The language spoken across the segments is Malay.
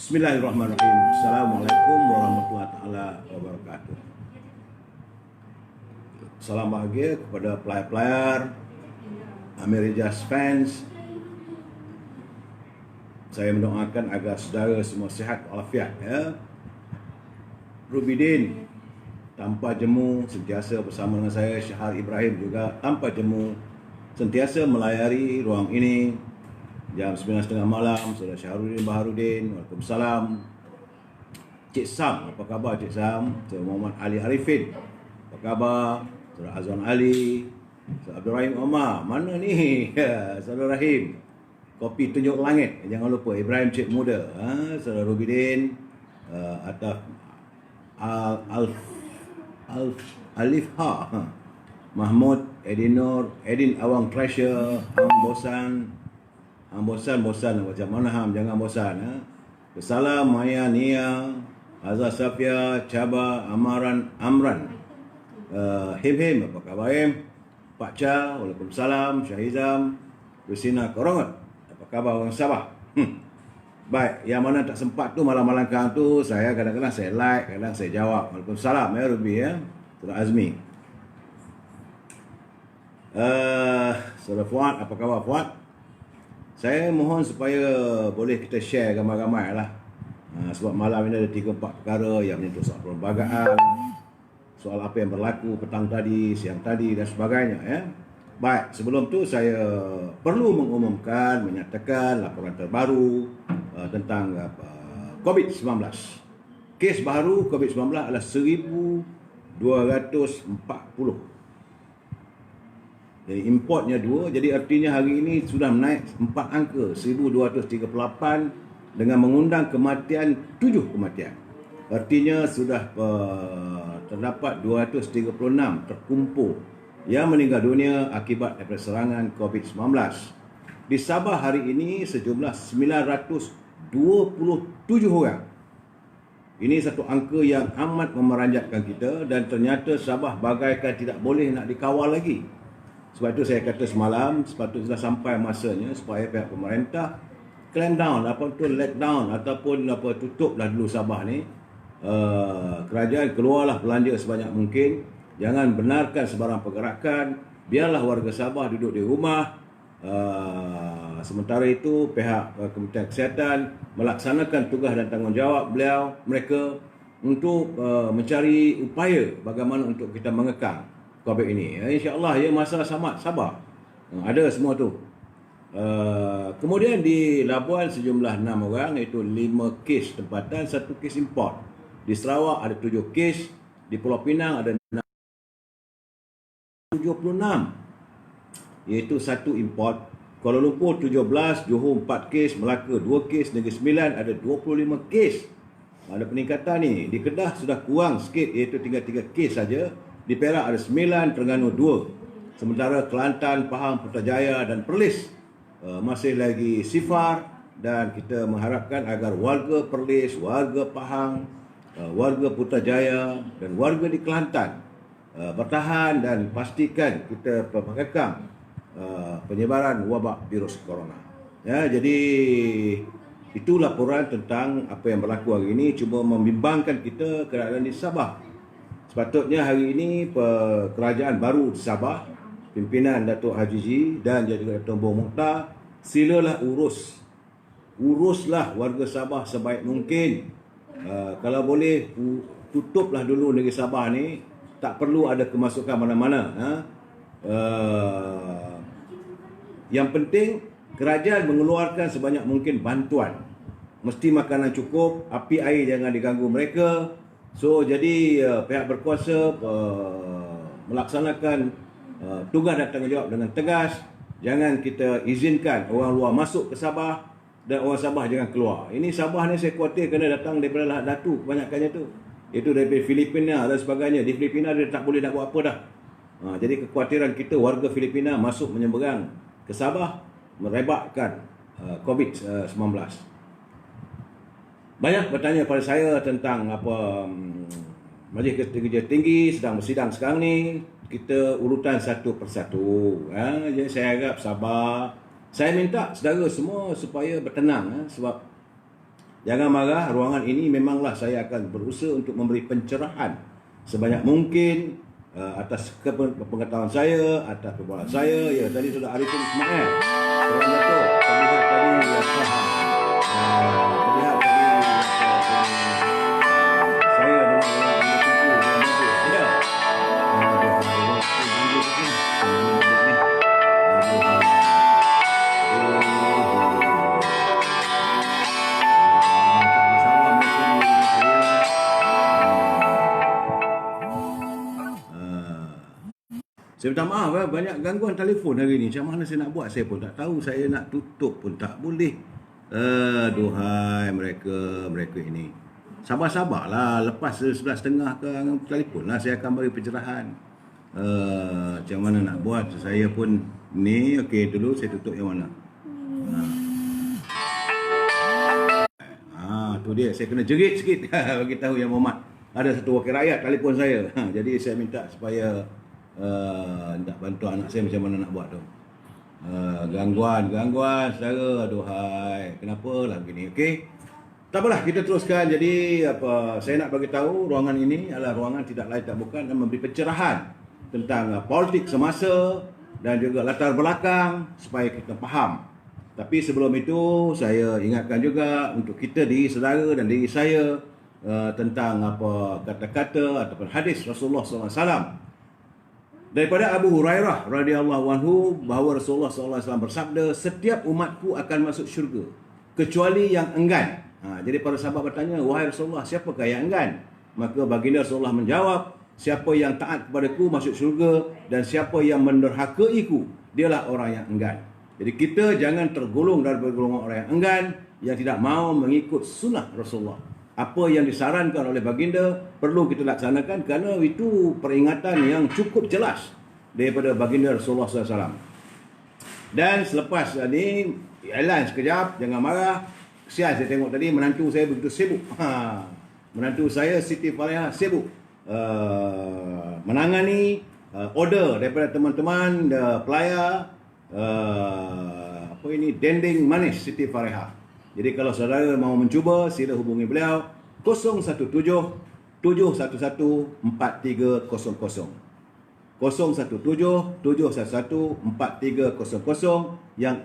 Bismillahirrahmanirrahim. Assalamualaikum warahmatullahi taala wabarakatuh. Salam bahagia kepada player-player, Amerijas fans. Saya mendoakan agar saudara semua sihat walafiat ya. Rubidin tanpa jemu sentiasa bersama dengan saya, Syahal Ibrahim juga tanpa jemu sentiasa melayari ruang ini. Jam 9.30 malam, Saudara Syahrudin Baharudin, Waalaikumsalam. Cik Sam, apa khabar Cik Sam? Saudara Muhammad Ali Arifin, apa khabar? Saudara Azwan Ali, Saudara Abdul Rahim Omar, mana ni? Saudara Rahim, Kopi Tunjuk Langit, jangan lupa. Ibrahim Cik Muda, Saudara Rubidin, Ataf Alif Ha, Mahmud, Edin Nur, Edin Awang Treasure, bosan macam mana ham, jangan bosan Salam Maya Nia, Azza Safia, Chaba, Amran, Him, apa khabar Him? Pak Cha, Waalaikumsalam, Syahizam, Rusina Korongot, apa khabar orang Sabah? Baik, yang mana tak sempat tu malam-malam kang tu, saya kadang-kadang saya like, kadang saya jawab. Waalaikumsalam ya Ruby ya, Saudara Azmi. Saudara Fuad, apa khabar Fuad? Saya mohon supaya boleh kita share ramai-ramai lah. Sebab malam ini ada 3-4 perkara yang menyentuh soal perlembagaan, soal apa yang berlaku petang tadi, siang tadi dan sebagainya ya. Baik, sebelum tu saya perlu mengumumkan, menyatakan laporan terbaru tentang COVID-19. Kes baru COVID-19 adalah 1,240. Jadi importnya 2, jadi artinya hari ini sudah naik 4 angka, 1,238 dengan mengundang kematian 7 kematian. Artinya sudah terdapat 236 terkumpul yang meninggal dunia akibat daripada serangan COVID-19. Di Sabah hari ini sejumlah 927 orang. Ini satu angka yang amat memeranjatkan kita dan ternyata Sabah bagaikan tidak boleh nak dikawal lagi. Sebab itu saya kata semalam, sepatutnya sudah sampai masanya supaya pihak pemerintah clamp down, lockdown ataupun tutuplah dulu Sabah ni. Kerajaan keluarlah belanja sebanyak mungkin. Jangan benarkan sebarang pergerakan. Biarlah warga Sabah duduk di rumah. Sementara itu pihak Kementerian Kesihatan melaksanakan tugas dan tanggungjawab mereka untuk mencari upaya bagaimana untuk kita mengekang COVID ini. InsyaAllah ya, masalah sabar. Ada semua tu. Kemudian di Labuan sejumlah 6 orang, iaitu 5 kes tempatan, 1 kes import. Di Sarawak ada 7 kes, di Pulau Pinang ada 76, iaitu 1 import. Kuala Lumpur 17, Johor 4 kes, Melaka 2 kes, Negeri Sembilan ada 25 kes. Ada peningkatan ni. Di Kedah sudah kurang sikit, iaitu tinggal 3 kes saja. Di Perak ada 9, Terengganu 2. Sementara Kelantan, Pahang, Putrajaya dan Perlis masih lagi sifar, dan kita mengharapkan agar warga Perlis, warga Pahang, warga Putrajaya dan warga di Kelantan bertahan dan pastikan kita mengekang penyebaran wabak virus corona. Ya, jadi itu laporan tentang apa yang berlaku hari ini, cuma membimbangkan kita keadaan di Sabah. Sepatutnya hari ini kerajaan baru di Sabah, pimpinan Datuk Haji G dan juga Datuk Tuan Mokhtar, silalah uruslah warga Sabah sebaik mungkin. Kalau boleh tutuplah dulu negeri Sabah ni, tak perlu ada kemasukan mana-mana. Yang penting kerajaan mengeluarkan sebanyak mungkin bantuan. Mesti makanan cukup, api air jangan diganggu mereka. So jadi pihak berkuasa melaksanakan tugas dan tanggungjawab dengan tegas. Jangan kita izinkan orang luar masuk ke Sabah dan orang Sabah jangan keluar. Ini Sabah ni saya khawatir kena datang daripada Datu kebanyakannya tu. Itu daripada Filipina dan sebagainya. Di Filipina dia tak boleh nak buat apa dah. Jadi kekhawatiran kita warga Filipina masuk menyeberang ke Sabah merebakkan COVID-19. Banyak bertanya pada saya tentang Majlis Kerja Tinggi sedang bersidang sekarang ni. Kita urutan satu persatu. Jadi saya harap sabar. Saya minta saudara semua supaya bertenang. Sebab Jangan marah, ruangan ini memanglah saya akan berusaha untuk memberi pencerahan sebanyak mungkin atas pengetahuan saya, atas perbualan saya. Ya, tadi sudah Arifin Ismail. Tuan Dato' terlihat tadi terlihat tadi saya dengan Anda Tunku Tuan Dato'. Ya. Saya minta maaf, banyak gangguan telefon hari ni. Macam mana saya nak buat, saya pun tak tahu. Saya nak tutup pun tak boleh. Duhai mereka ini. Sabar-sabarlah, lepas 11.30 ke telefon lah, saya akan beri pencerahan. Macam mana nak buat, saya pun ni, okey dulu saya tutup yang mana. Tu dia, saya kena jerit sikit bagi tahu Yang Berhormat. Ada satu wakil rakyat telefon saya. Jadi saya minta supaya nak bantu anak saya macam mana nak buat tu. Gangguan saudara, aduhai, kenapa lah begini. Okey, tak apalah, kita teruskan. Jadi saya nak bagi tahu ruangan ini adalah ruangan tidak lain tak bukan dan memberi pencerahan tentang politik semasa dan juga latar belakang supaya kita faham. Tapi sebelum itu saya ingatkan juga untuk kita, diri saudara dan diri saya, tentang kata-kata ataupun hadis Rasulullah SAW. Daripada Abu Hurairah radhiyallahu anhu bahawa Rasulullah SAW bersabda, setiap umatku akan masuk syurga kecuali yang enggan. Jadi para sahabat bertanya, wahai Rasulullah, siapakah yang enggan? Maka baginda Rasulullah menjawab, siapa yang taat kepadaku masuk syurga, dan siapa yang menderhakaiku, dialah orang yang enggan. Jadi kita jangan tergolong daripada golongan orang yang enggan, yang tidak mahu mengikut sunnah Rasulullah. Apa yang disarankan oleh baginda perlu kita laksanakan, kerana itu peringatan yang cukup jelas daripada baginda Rasulullah SAW. Dan selepas ni, iklan sekejap, jangan marah. Kesian saya tengok tadi menantu saya begitu sibuk. Menantu saya Siti Farehah sibuk menangani order daripada teman-teman pelayar dendeng manis Siti Farehah. Jadi kalau saudara mahu mencuba, sila hubungi beliau 017 711 4300. 017 711 4300 yang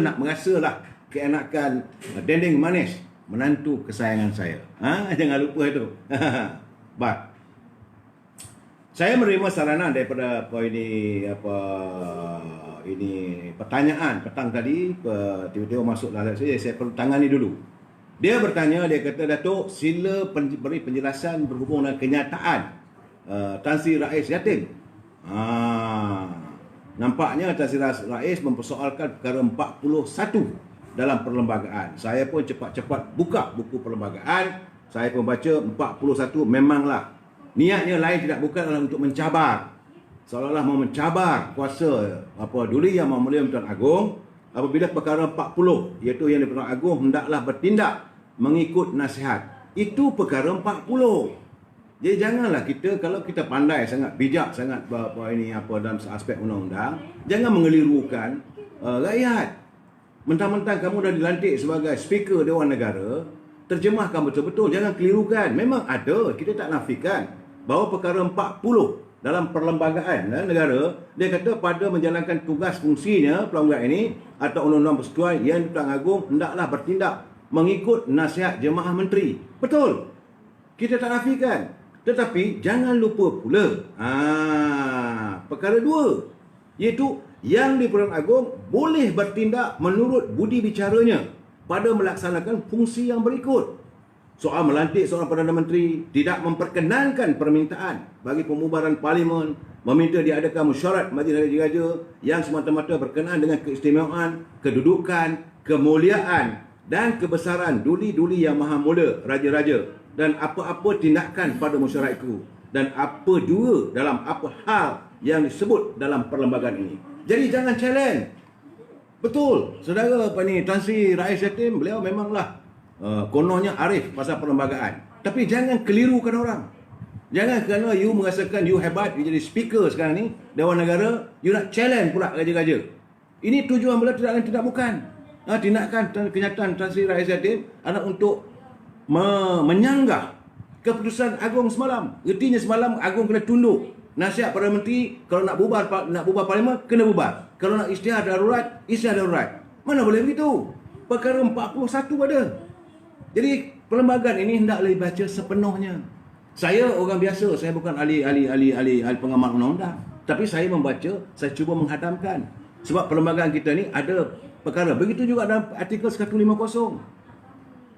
nak merasalah keenakan dendeng manis menantu kesayangan saya. Jangan lupa itu. Baik. Saya menerima saranan daripada pertanyaan petang tadi, tiba-tiba masuk dalam saya perlu tangani dulu. Dia bertanya, dia kata, Datuk, sila beri penjelasan berhubung dengan kenyataan Tan Sri Rais yatim. Nampaknya Tan Sri Rais mempersoalkan perkara 41 dalam perlembagaan. Saya pun cepat-cepat buka buku perlembagaan. Saya pun baca 41, memanglah niatnya lain tidak bukan adalah untuk mencabar, seolah-olah mau mencabar kuasa Duli Yang Maha Mulia Tuan Agong apabila perkara 40, iaitu yang Tuan Agong hendaklah bertindak mengikut nasihat. Itu perkara 40. Jadi janganlah kita, kalau kita pandai sangat, bijak sangat dalam aspek undang-undang, jangan mengelirukan rakyat. Mentang-mentang kamu dah dilantik sebagai speaker Dewan Negara, terjemahkan betul-betul, jangan kelirukan. Memang ada, kita tak nafikan bahawa perkara 40 dalam perlembagaan negara, dia kata pada menjalankan tugas fungsinya perlembagaan ini atau undang-undang persekutuan, Yang Tuan Agong hendaklah bertindak mengikut nasihat jemaah menteri. Betul, kita tak nafikan. Tetapi jangan lupa pula perkara 2, iaitu Yang di-Pertuan Agong boleh bertindak menurut budi bicaranya pada melaksanakan fungsi yang berikut. Soal melantik seorang Perdana Menteri, tidak memperkenankan permintaan bagi pembubaran parlimen, meminta diadakan mesyuarat Majlis Raja-Raja yang semata-mata berkenaan dengan keistimewaan, kedudukan, kemuliaan dan kebesaran Duli-Duli Yang Maha Mulia Raja-Raja, dan apa-apa tindakan pada mesyuarat itu, dan apa jua dalam apa hal yang disebut dalam perlembagaan ini. Jadi jangan challenge. Betul, saudara Tan Sri Rais yatim, beliau memanglah kononnya arif pasal perlembagaan. Tapi jangan kelirukan orang. Jangan kerana you merasakan you hebat, you jadi speaker sekarang ni Dewan Negara, you nak challenge pula raja-raja. Ini tujuan beliau tidak bukan. Tindakan kenyataan Tan Sri Rais yatim adalah untuk menyanggah keputusan Agong semalam. Ertinya semalam Agong kena tunduk. Nasihat Perdana Menteri, kalau nak bubar parlimen, kena bubar. Kalau nak isytihar darurat, isytihar darurat. Mana boleh begitu? Perkara 41 ada. Jadi perlembagaan ini hendaklah dibaca sepenuhnya. Saya orang biasa, saya bukan ahli pengamal undang-undang. Tapi saya membaca, saya cuba menghadamkan. Sebab perlembagaan kita ni ada perkara. Begitu juga dalam artikel 150.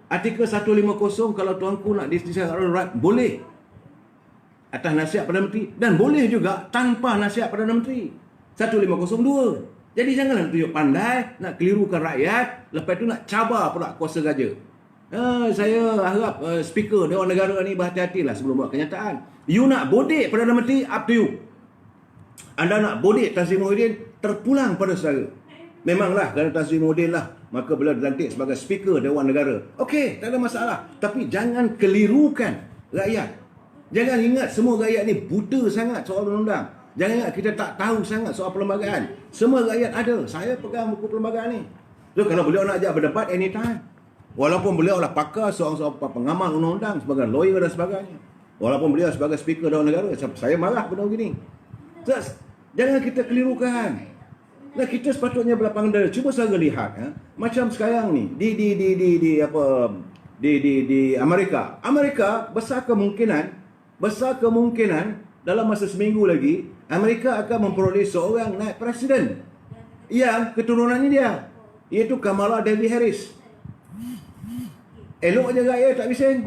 Artikel 150, kalau tuanku nak isytihar darurat, boleh. Atas nasihat Perdana Menteri, dan boleh juga tanpa nasihat Perdana Menteri. 1502. Jadi janganlah tunjuk pandai nak kelirukan rakyat, lepas tu nak cabar pula kuasa raja. Saya harap speaker Dewan Negara ni berhati-hatilah sebelum buat kenyataan. You nak bodek Perdana Menteri, up to you. Anda nak bodek Tan Sri Muhyiddin, terpulang pada saudara. Memanglah kerana Tan Sri Muhyiddin lah, maka beliau dilantik sebagai speaker Dewan Negara. Okey, tak ada masalah. Tapi jangan kelirukan rakyat. Jangan ingat semua rakyat ni buta sangat soal undang-undang. Jangan ingat kita tak tahu sangat soal perlembagaan. Semua rakyat ada. Saya pegang buku perlembagaan ni. So, kalau beliau nak ajak berdebat, anytime. Walaupun beliau lah pakar soal pengamal undang-undang, sebagai lawyer dan sebagainya. Walaupun beliau sebagai speaker Dewan Negara, saya marah benda begini. So, jangan kita kelirukan. Nah, kita sepatutnya berlapang dada. Cuba saya lihat, macam sekarang ni di Amerika. Amerika besar kemungkinan dalam masa seminggu lagi Amerika akan memperoleh seorang naib presiden yang keturunannya dia, iaitu Kamala Devi Harris. Elok je rakyat tak bising.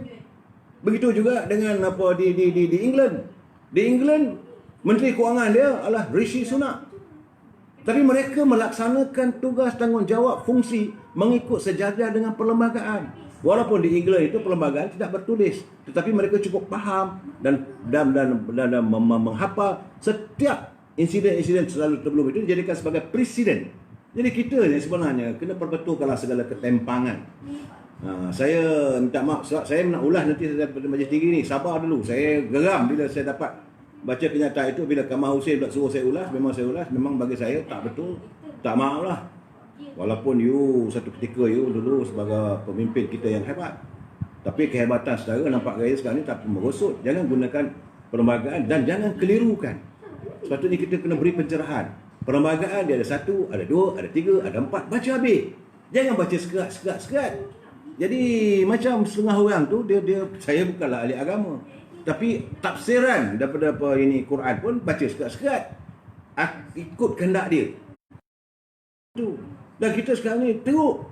Begitu juga dengan di England. Di England, Menteri Kewangan dia adalah Rishi Sunak. Tapi mereka melaksanakan tugas tanggungjawab fungsi mengikut sejajar dengan perlembagaan. Walaupun di England itu perlembagaan tidak bertulis, tetapi mereka cukup faham dan menghafal setiap insiden-insiden selalu sebelum itu dijadikan sebagai presiden. Jadi kita ni sebenarnya kena perbetulkanlah segala ketempangan. Saya minta maaf, saya nak ulas nanti pada majlis tinggi ni. Sabar dulu. Saya geram bila saya dapat baca kenyataan itu. Bila Kamal Hussein suruh saya ulas, memang saya ulas. Memang bagi saya tak betul. Tak maaf lah. Walaupun you satu ketika you dulu sebagai pemimpin kita yang hebat, tapi kehebatan saudara nampak gaya sekarang ni tak merosot. Jangan gunakan perlembagaan dan jangan kelirukan. Sepatutnya kita kena beri pencerahan. Perlembagaan dia ada 1, ada 2, ada 3, ada 4. Baca habis. Jangan baca sekat. Jadi macam setengah orang tu dia saya bukanlah ahli agama, tapi tafsiran daripada ini Quran pun baca sekat. Ikut kehendak dia. Tu. Dan kita sekarang ni teruk.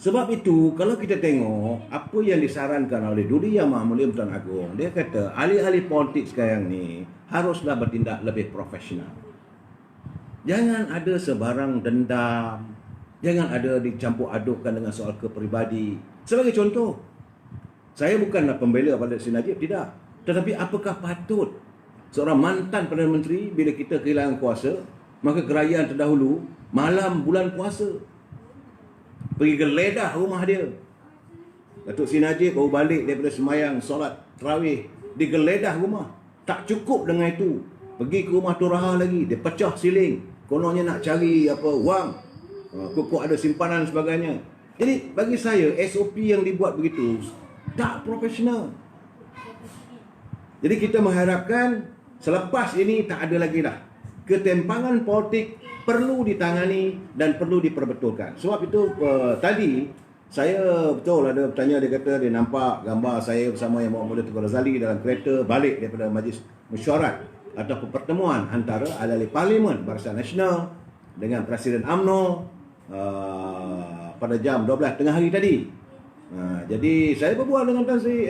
Sebab itu, kalau kita tengok apa yang disarankan oleh Duli Yang Maha Mulia Tuan Agong, dia kata ahli-ahli politik sekarang ni haruslah bertindak lebih profesional. Jangan ada sebarang dendam. Jangan ada dicampur adukkan dengan soal kepribadi. Sebagai contoh, saya bukanlah pembela pada Sri Najib, tidak. Tetapi apakah patut seorang mantan Perdana Menteri bila kita kehilangan kuasa, maka kerajaan terdahulu malam bulan puasa pergi geledah rumah dia. Datuk Sri Najib baru balik daripada semayang solat tarawih, digeledah rumah. Tak cukup dengan itu, pergi ke rumah Turaha lagi, dia pecah siling, kononnya nak cari wang, kok ada simpanan sebagainya. Jadi bagi saya SOP yang dibuat begitu tak profesional. Jadi kita mengharapkan selepas ini tak ada lagi dah. Ketempangan politik perlu ditangani dan perlu diperbetulkan. Sebab itu tadi saya betul ada bertanya, dia kata dia nampak gambar saya bersama Yang Mulia Tengku Razali dalam kereta balik daripada majlis mesyuarat atau pertemuan antara ahli Parlimen Barisan Nasional dengan Presiden UMNO pada jam 12 tengah hari tadi. Jadi saya berbual dengan Tan Sri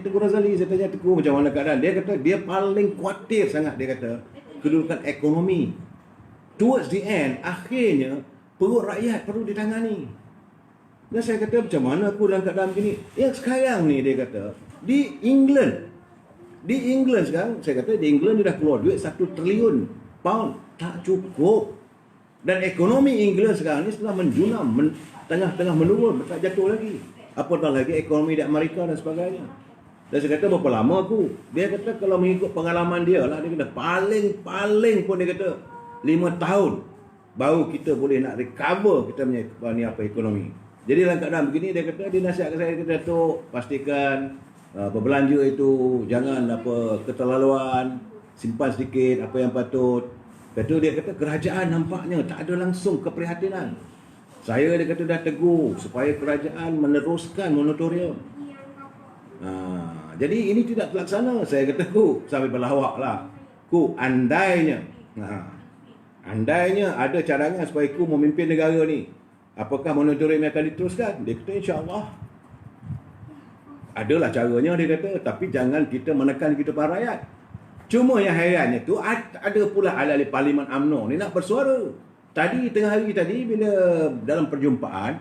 Tengku Razali. Saya tanya, Tengku, macam mana keadaan? Dia kata dia paling khawatir sangat, dia kata kedudukan ekonomi. Towards the end, akhirnya perut rakyat perlu ditangani. Dan saya kata, macam mana aku dalam keadaan begini? Yang sekarang ni, dia kata, di England sekarang, saya kata di England dia dah keluar duit 1 triliun pound. Tak cukup. Dan ekonomi England sekarang ni sedang menjunam, tengah menurun, tak jatuh lagi. Apatah lagi ekonomi di Amerika dan sebagainya. Dan saya kata, berapa lama aku? Dia kata kalau mengikut pengalaman dia lah, dia kata paling pun dia kata 5 tahun baru kita boleh nak recover kita punya ekonomi. Jadi dalam keadaan begini dia kata, dia nasihat saya, kata Datuk, pastikan berbelanja itu jangan apa keterlaluan, simpan sedikit apa yang patut. Kata dia kata kerajaan nampaknya tak ada langsung keprihatinan. Saya dia kata dah tegur supaya kerajaan meneruskan moratorium. Jadi ini tidak terlaksana. Saya kata ku sampai berlawak lah. Ku andainya ada cadangan supaya ku memimpin negara ni, apakah moratorium akan diteruskan? Dia kata insya-Allah. Adalah caranya dia kata, tapi jangan kita menekan kehidupan rakyat. Cuma yang herannya tu ada pula ahli Parlimen UMNO ni nak bersuara. Tadi tengah hari tadi bila dalam perjumpaan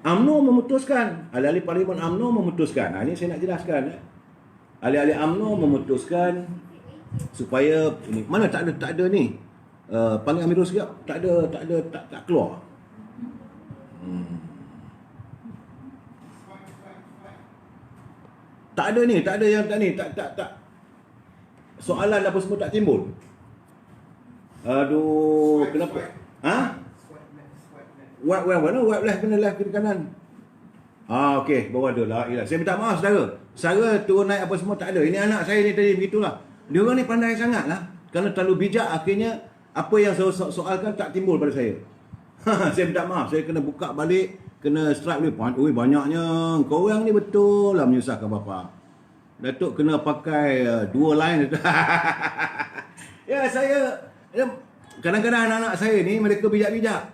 UMNO memutuskan, ahli Parlimen UMNO memutuskan. Ini saya nak jelaskan. Ahli-ahli UMNO memutuskan supaya ini mana tak ada ni. Panggil Amirul sekejap. Tak keluar. Tak ada ni, tak ada yang tak ni, tak. Soalan apa semua tak timbul. Aduh, kenapa? Wipe live kena live kiri kanan. Okey, bawah ada lah. Saya minta maaf saudara. Saudara turun naik apa semua tak ada. Ini anak saya ni tadi begitulah. Dia orang ni pandai sangat lah. Kerana terlalu bijak, akhirnya apa yang saya soalkan tak timbul pada saya. Saya minta maaf, saya kena buka balik, kena strike balik. Ui, banyaknya. Korang ni betul lah menyusahkan bapa. Datuk kena pakai 2 line. Ya, saya kadang-kadang anak-anak saya ni mereka bijak-bijak.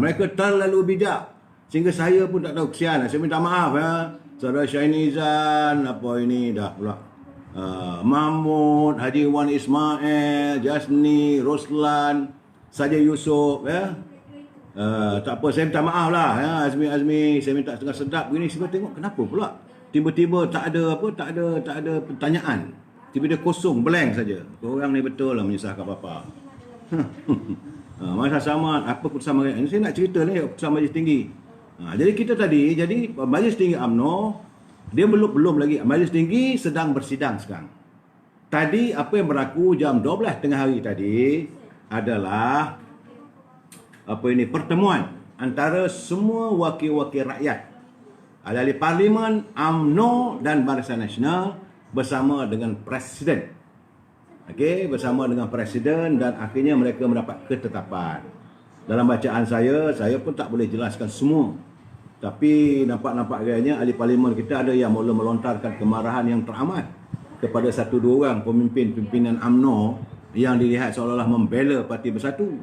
Mereka terlalu bijak sehingga saya pun tak tahu, kesian. Saya minta maaf ya. Saudara Syainizan, apa ini dah pula. Mahmud, Haji Wan Ismail, Jasni, Roslan, Saja Yusof ya. Tak apa, saya minta maaf lah ya. Azmi, saya minta setengah sedap begini. Saya tengok kenapa pula tiba-tiba tak ada pertanyaan. Tiba-tiba kosong, blank saja. Korang ni betul lah menyusahkan bapa. Masa sama apa keputusan majlis ini saya nak cerita ni keputusan majlis tinggi. Jadi kita tadi, majlis tinggi UMNO dia belum lagi, majlis tinggi sedang bersidang sekarang. Tadi apa yang berlaku jam 12 tengah hari tadi adalah pertemuan antara semua wakil-wakil rakyat, ahli Parlimen, UMNO dan Barisan Nasional bersama dengan Presiden. Bersama dengan Presiden, dan akhirnya mereka mendapat ketetapan. Dalam bacaan saya pun tak boleh jelaskan semua. Tapi nampak gayanya ahli Parlimen kita ada yang mula melontarkan kemarahan yang teramat kepada 1-2 orang pimpinan UMNO yang dilihat seolah-olah membela Parti Bersatu.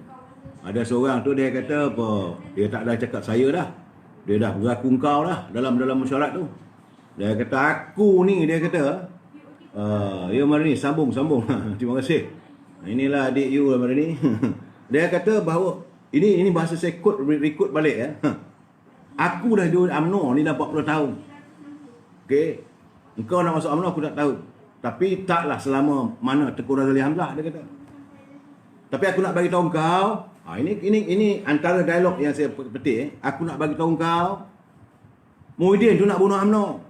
Ada seorang tu dia kata apa, dia tak ada cakap saya dah. Dia dah beraku kau dah dalam mesyuarat tu. Dia kata aku ni, dia kata ya mari ni sambung. Terima kasih. Inilah adik you mari ni. Dia kata bahawa ini bahasa saya record balik ya. Aku dah di UMNO ni dah 40 tahun. Engkau nak masuk UMNO aku tak tahu. Tapi taklah selama mana Tengku Razali Hamzah, dia kata. Tapi aku nak bagi tahu kau, ini antara dialog yang saya petik. Aku nak bagi tahu kau, Muhyiddin tu nak bunuh UMNO.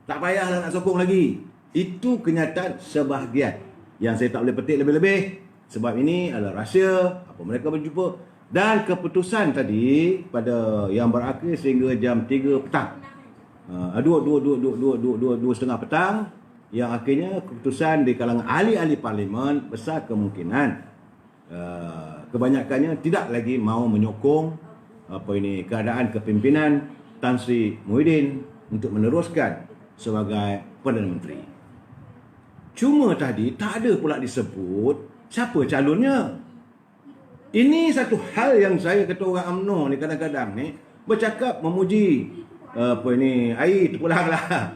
Tak payahlah nak sokong lagi. Itu kenyataan sebahagian yang saya tak boleh petik lebih-lebih. Sebab ini adalah rahsia apa mereka berjumpa. Dan keputusan tadi pada yang berakhir sehingga jam 3 petang. 2:30 petang, yang akhirnya keputusan di kalangan ahli-ahli Parlimen besar kemungkinan kebanyakannya tidak lagi mau menyokong keadaan kepimpinan Tan Sri Muhyiddin untuk meneruskan sebagai Perdana Menteri. Cuma tadi tak ada pula disebut siapa calonnya. Ini satu hal yang saya kata orang UMNO ni kadang-kadang ni bercakap memuji air terpulang lah.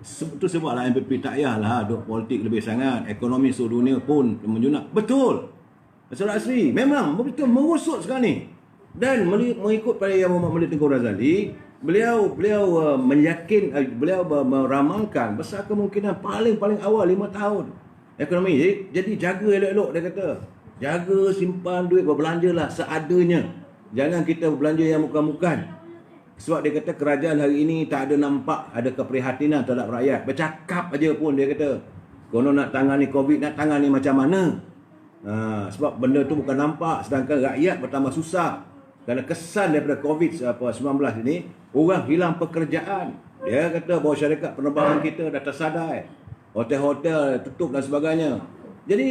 Itu sebablah MPP tak payahlah duk politik lebih sangat. Ekonomi seluruh dunia pun menjunak. Betul. Saudara Asri, memang betul merosot sekarang ni. Dan mengikut pada Yang Berhormat Tengku Razali, beliau meramalkan besar kemungkinan paling awal 5 tahun ekonomi. Jadi jaga elok-elok, dia kata. Jaga simpan duit, berbelanjalah seadanya. Jangan kita berbelanja yang bukan-bukan. Sebab dia kata kerajaan hari ini tak ada nampak ada keprihatinan terhadap rakyat. Bercakap aja pun dia kata. Kalau nak tangani COVID, nak tangani macam mana? Sebab benda tu bukan nampak, sedangkan rakyat bertambah susah. kerana kesan daripada COVID-19 ini, orang hilang pekerjaan. Dia kata bahawa syarikat penerbangan kita dah tersadai, hotel-hotel tutup dan sebagainya. Jadi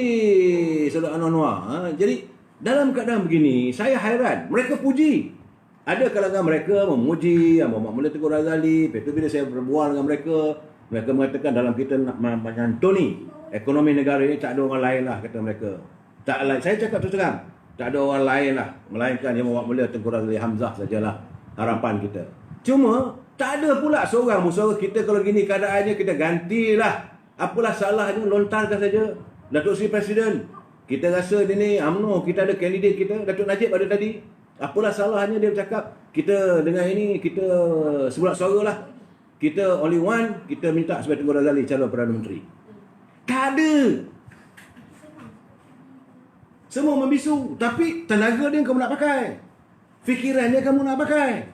saudara Anwar, jadi dalam keadaan begini, saya hairan. Mereka puji. Ada kalangan mereka memuji Muhammad Mulya Tengku Razali. Lepas tu bila saya berbual dengan mereka, mereka mengatakan dalam kita nak menyantuni ekonomi negara ini, tak ada orang lain lah, kata mereka. Tak lain. Saya cakap terus terang, tak ada orang lain lah, melainkan Yang Muhammad Mulya Tengku Razali Hamzah sajalah harapan kita. Cuma tak ada pula seorang bersuara kita kalau gini keadaannya, kita gantilah. Apalah salahnya, lontarkan saja. Datuk Seri Presiden, kita rasa dia ni UMNO, kita ada kandidat kita, Datuk Najib ada tadi. Apalah salahnya dia bercakap, kita dengan ini, kita sebulat suara lah. Kita only one, kita minta sebagai Tengku Razali calon Perdana Menteri. Tak ada. Semua membisu. Tapi tenaga dia kamu nak pakai. Fikiran dia kamu nak pakai.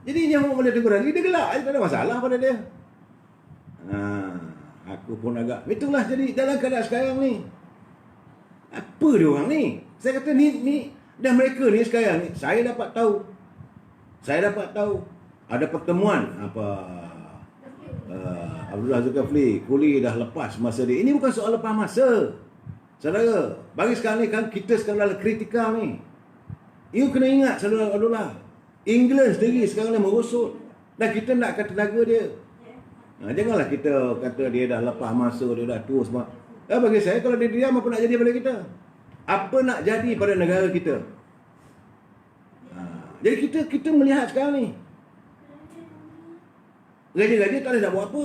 Jadi Yang Muhammad Mulya Tengku Razali, dia gelak. Tak ada masalah pada dia. Aku pun agak, itulah jadi dalam keadaan sekarang ni. Apa dia orang ni? Saya kata ni dan mereka ni sekarang ni, saya dapat tahu ada pertemuan Abdullah Zulkifli Kuli dah lepas masa dia. Ini bukan soal lepas masa, saudara. Bagi sekarang ni kan kita sekarang dalam kritikal ni. You kena ingat, saudara Abdullah, England sendiri sekarang ni merosot dan kita nak kata tenaga dia. Janganlah kita kata dia dah lepas masa, dia dah tua semua. Bagi saya, kalau dia diam, apa nak jadi pada kita? Apa nak jadi pada negara kita? Jadi kita melihat sekarang ni, raja-raja tak boleh nak buat apa.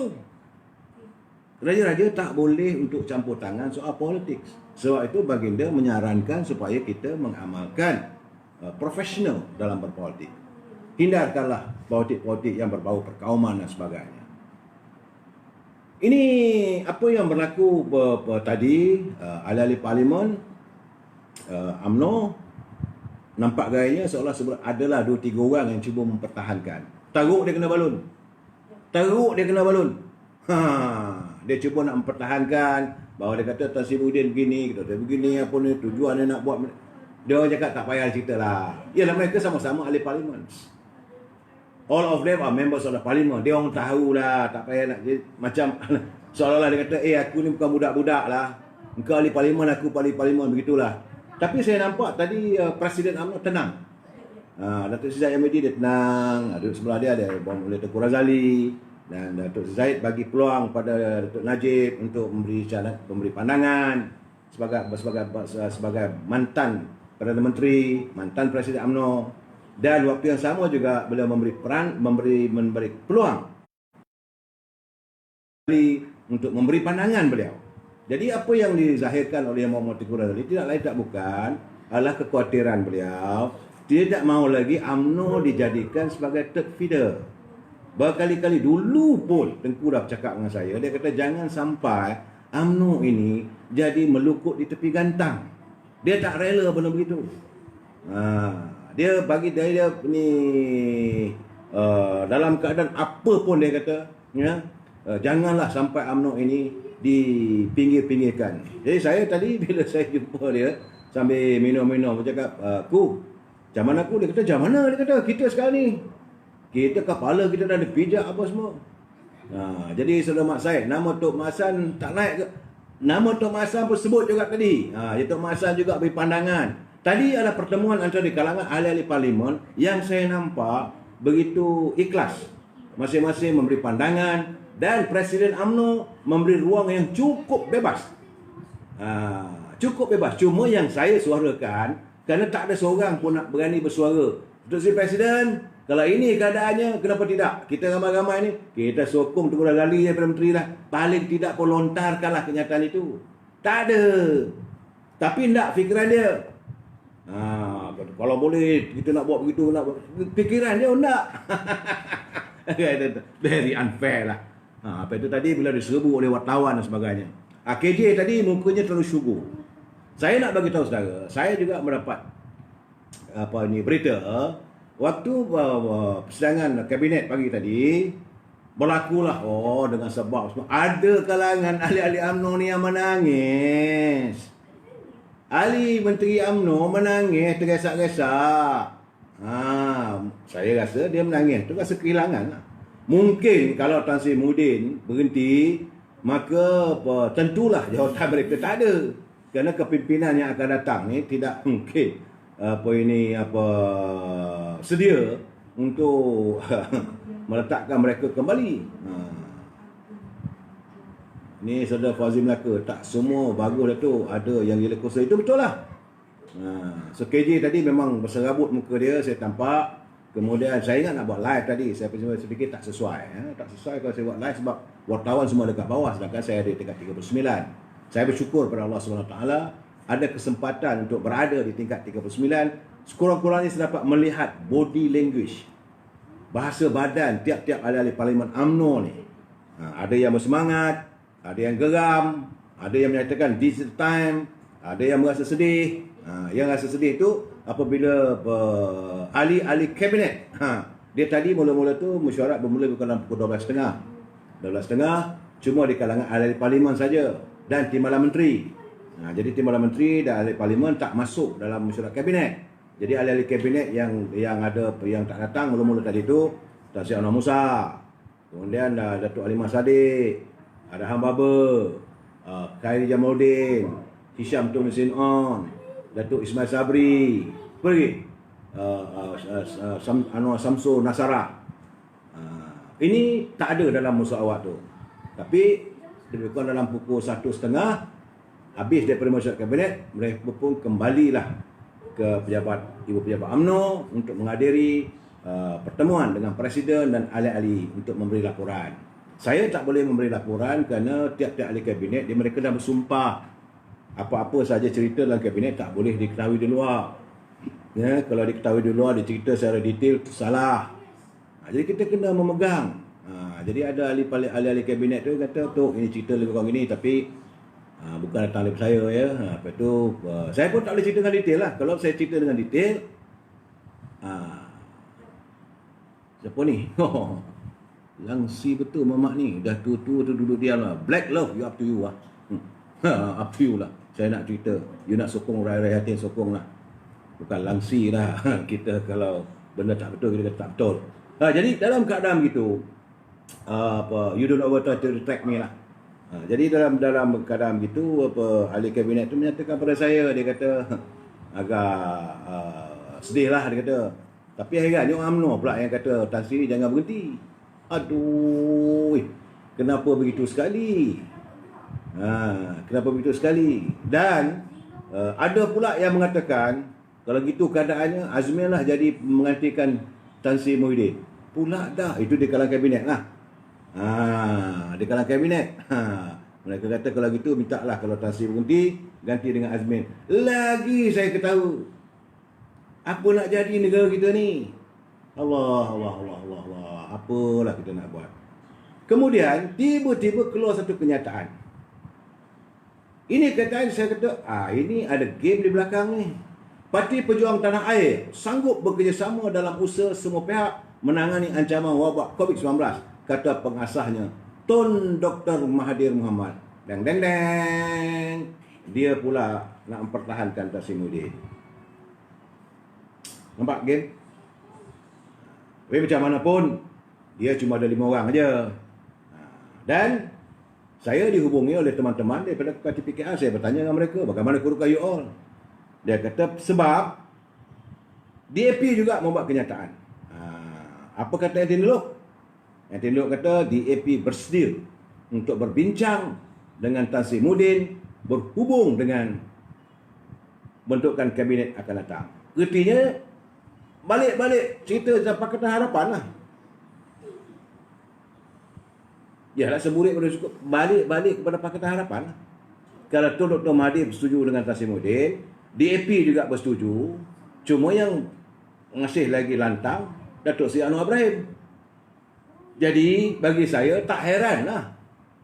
Raja-raja tak boleh untuk campur tangan soal politik. Sebab itu baginda menyarankan supaya kita mengamalkan profesional dalam berpolitik. Hindarkanlah politik-politik yang berbau perkauman dan sebagainya. Ini apa yang berlaku tadi, ahli-ahli parlimen UMNO nampak gayanya seolah adalah 2-3 orang yang cuba mempertahankan. Teruk dia kena balun. Dia cuba nak mempertahankan bahawa dia kata Tan Sri Muhyiddin begini, kita begini, apa ni tujuan dia nak buat. Dia orang cakap tak payah cerita lah. Yalah, mereka sama-sama ahli parlimen. All of them are members of the parliament. Dia orang tahulah, tak payah nak macam seolah-olah dia kata, aku ni bukan budak-budak lah. Engkau ahli parlimen, aku ahli parlimen, begitulah. Tapi saya nampak tadi Presiden UMNO tenang. Datuk Zaid Hamidi dia tenang. Duduk sebelah dia ada Muhammad Mulya Tengku Razali, dan Datuk Zaid bagi peluang pada Datuk Najib untuk memberi pandangan sebagai mantan Perdana Menteri, mantan Presiden UMNO. Dan waktu yang sama juga beliau memberi peluang untuk memberi pandangan beliau. Jadi apa yang dizahirkan oleh Muhammad Tengku Razali tidak lain tak bukan adalah kekhawatiran beliau tidak mahu lagi UMNO dijadikan sebagai third feeder. Berkali-kali dulu pun Tengku dah bercakap dengan saya, dia kata jangan sampai UMNO ini jadi melukut di tepi gantang. Dia tak rela benda begitu. Dia bagi dia ni dalam keadaan apa pun dia kata, janganlah sampai UMNO ini dipinggir-pinggirkan. Jadi saya tadi bila saya jumpa dia sambil minum-minum, dia cakap, macam mana aku? Dia kata, macam mana? Dia kata, kita sekarang ni, kita kepala kita dah dipijak apa semua. Jadi saudara Mak Said, nama Tok Mak Hassan tak naik ke? Nama Tok Mak Hassan pun sebut juga tadi. Tok Mak Hassan juga beri pandangan. Tadi ada pertemuan antara di kalangan ahli-ahli parlimen yang saya nampak begitu ikhlas. Masing-masing memberi pandangan dan Presiden UMNO memberi ruang yang cukup bebas. Cukup bebas. Cuma yang saya suarakan, kerana tak ada seorang pun nak berani bersuara. Datuk Seri Presiden, kalau ini keadaannya, kenapa tidak? Kita ramai-ramai ni, kita sokong Tengku Razali daripada Menteri lah. Paling tidak pun lontarkanlah kenyataan itu. Tak ada. Tapi tak fikiran dia. Kalau boleh kita nak buat begitu, nak buat. Fikiran dia tak. Very unfair lah. Apa itu tadi bila diserbu oleh wartawan dan sebagainya. KJ tadi mukanya terlalu syugur. Saya nak bagi tahu saudara, saya juga mendapat berita waktu persidangan kabinet pagi tadi berlakulah dengan sebab semua ada kalangan ahli-ahli UMNO ni yang menangis. Ahli Menteri UMNO menangis tergesak-gesak. Saya rasa dia menangis. Itu rasa kehilangan lah. Mungkin kalau Tan Sri Muhyiddin berhenti, maka tentulah jawatan mereka tak ada. Kerana kepimpinan yang akan datang ni tidak mungkin sedia untuk meletakkan mereka kembali. Ni saudara Fauzi Melaka, tak semua bagus dah tu, ada yang gila kuasa. Itu betul lah. So KJ tadi memang berserabut muka dia, saya tampak. Kemudian saya ingat nak buat live tadi, saya fikir tak sesuai. Tak sesuai kalau saya buat live sebab wartawan semua dekat bawah, sedangkan saya ada dekat 39. Saya bersyukur pada Allah SWT ada kesempatan untuk berada di tingkat 39. Sekurang-kurangnya saya dapat melihat body language, bahasa badan tiap-tiap ahli-ahli Parlimen UMNO ni. Ada yang bersemangat, ada yang geram, ada yang menyatakan this is the time, ada yang merasa sedih. Yang rasa sedih tu apabila ahli-ahli kabinet, dia tadi mula-mula tu mesyuarat bermula bukan dalam pukul 12.30. 12.30 cuma di kalangan ahli parlimen saja dan timbalan menteri. Jadi timbalan menteri dan ahli parlimen tak masuk dalam mesyuarat kabinet. Jadi ahli-ahli kabinet yang tak datang mula-mula tadi tu, Tan Sri Anwar Musa, kemudian Datuk Halimah Sadiq, ada Hambaba, Khairi Jamaluddin, Hisham Tun Mesin On, Datuk Ismail Sabri, pergi Anwar Samsul Nasara. Ini tak ada dalam musyawarah tu. Tapi lebih kurang dalam pukul 1.30 habis daripada mesyuarat kabinet, mereka pun kembalilah ke ibu pejabat UMNO untuk menghadiri pertemuan dengan Presiden dan ahli-ahli untuk memberi laporan. Saya tak boleh memberi laporan kerana tiap-tiap ahli kabinet mereka dah bersumpah apa-apa saja cerita dalam kabinet tak boleh diketahui di luar. Kalau diketahui di luar, dicerita secara detail, itu salah. Jadi kita kena memegang. Jadi ada ahli-ahli kabinet tu kata, "Tok, ini cerita lebih kurang ini, tapi bukan datang daripada saya ya." Lepas tu, saya pun tak boleh cerita dengan detail lah. Kalau saya cerita dengan detail, siapa ni? Langsi betul mamak ni. Dah tua-tua tu duduk diam lah. Black love, you up to you lah. Up to you lah. Saya nak cerita, you nak sokong Raya Hatin, sokong lah. Bukan langsi lah. Kita kalau benda tak betul, kita kata tak betul. Jadi dalam keadaan begitu, you don't over try to retract me lah. Jadi dalam keadaan begitu, ahli kabinet tu menyatakan pada saya, dia kata agak sedih lah, dia kata. Tapi heran, orang UMNO pula yang kata Tan Sri jangan berhenti. Aduh, kenapa begitu sekali? Kenapa begitu sekali? Dan ada pula yang mengatakan kalau gitu keadaannya, Azmin lah jadi menggantikan Tan Sri Muhyiddin. Pula dah, itu di kalangan kabinet lah. Di kalangan kabinet. Mereka kata kalau gitu mintalah kalau Tan Sri berhenti, ganti dengan Azmin. Lagi saya ketahui, apa nak jadi negara kita ni? Allah. Apalah kita nak buat. Kemudian tiba-tiba keluar satu kenyataan. Ini kataan saya kata, ini ada game di belakang ni. Parti Pejuang Tanah Air sanggup bekerjasama dalam usaha semua pihak menangani ancaman wabak COVID-19, kata pengasasnya Tun Dr. Mahathir Mohamad. Deng. Dia pula nak mempertahankan Tan Sri Muhyiddin. Nampak game? Tapi macam mana pun, dia cuma ada 5 orang aja. Dan saya dihubungi oleh teman-teman daripada KTPKR. Saya bertanya dengan mereka, bagaimana kedudukan you all? Dia kata sebab DAP juga membuat kenyataan. Apa kata Anthony Loke? Anthony Loke kata DAP bersedia untuk berbincang dengan Tan Sri Muhyiddin berhubung dengan bentukan kabinet akan datang. Artinya balik cerita Pakatan Harapan lah. Yalah, seburik pada cukup balik kepada Pakatan Harapan lah. Kalau Tun Dr. Mahathir bersetuju dengan Tan Sri Muhyiddin, DAP juga bersetuju. Cuma yang masih lagi lantang Datuk Seri Anwar Ibrahim. Jadi bagi saya tak heran lah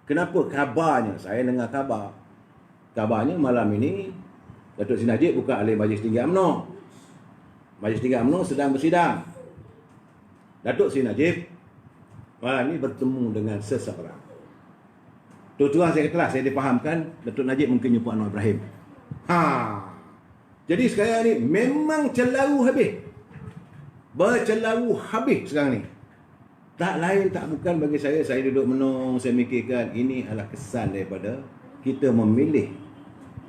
kenapa kabarnya, saya dengar kabarnya malam ini Datuk Seri Najib bukan ahli Majlis Tinggi UMNO. Majlis Tinggi UMNO sedang bersidang. Datuk Seri Najib malam ini bertemu dengan seseorang. Terus saya katalah, saya dipahamkan Datuk Najib mungkin jumpa Anwar Ibrahim. Jadi sekarang ni memang celaru habis. Bercelaru habis sekarang ni. Tak lain tak bukan bagi saya duduk menung, saya mikirkan ini adalah kesan daripada kita memilih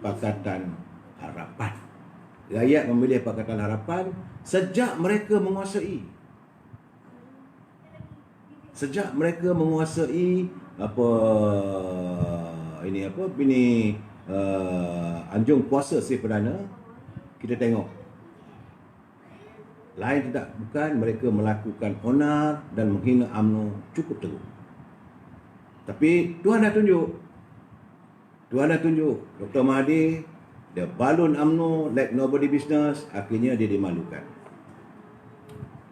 Pakatan Harapan. Rakyat memilih Pakatan Harapan sejak mereka menguasai. Sejak mereka menguasai anjung kuasa si perdana, kita tengok lain tidak bukan mereka melakukan onar dan menghina UMNO cukup teruk. Tapi Tuhan dah tunjuk. Dr. Mahathir dia balun UMNO like nobody business, akhirnya dia dimalukan.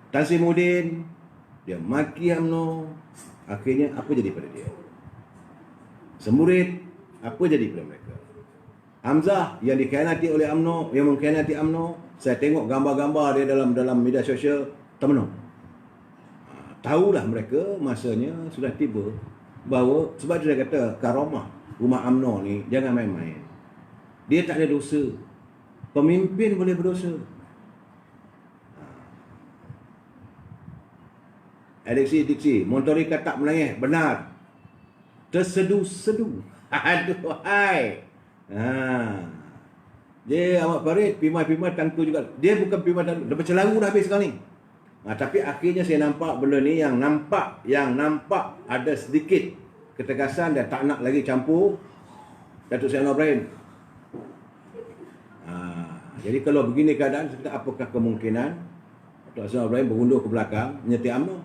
Tan Sri Muhyiddin dia maki UMNO, akhirnya apa jadi pada dia? Semurid, apa jadi pada mereka? Hamzah yang dikhianati oleh UMNO, yang mengkhianati UMNO, saya tengok gambar-gambar dia dalam media sosial, termenung. Tahulah mereka masanya sudah tiba bahawa, sebab dia kata karamah rumah UMNO ni jangan main-main. Dia tak ada dosa. Pemimpin boleh berdosa. Diksi, Montori kata menangis, benar. Tersedu-sedu. Aduh, hai. Dia Ahmad Farid, pimai-pimai tentu juga. Dia bukan pimai tentu, dia bercelaru dah habis sekarang ni. Tapi akhirnya saya nampak benda ni yang nampak ada sedikit ketegasan dan tak nak lagi campur Datuk Seri Anwar Ibrahim. Jadi kalau begini keadaan, apakah kemungkinan Datuk Seri Anwar Ibrahim berundur ke belakang, menyertai UMNO,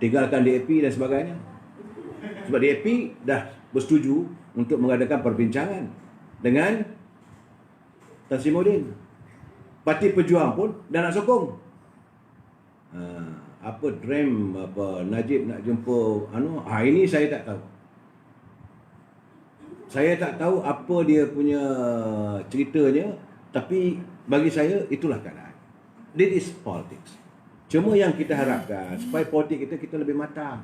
tinggalkan DAP dan sebagainya. Sebab DAP dah bersetuju untuk mengadakan perbincangan dengan Tan Sri Muhyiddin. Parti Pejuang pun dah nak sokong. Najib nak jumpa ini saya tak tahu. Saya tak tahu apa dia punya ceritanya, tapi bagi saya itulah keadaan. This is politics. Cuma yang kita harapkan supaya politik kita lebih matang.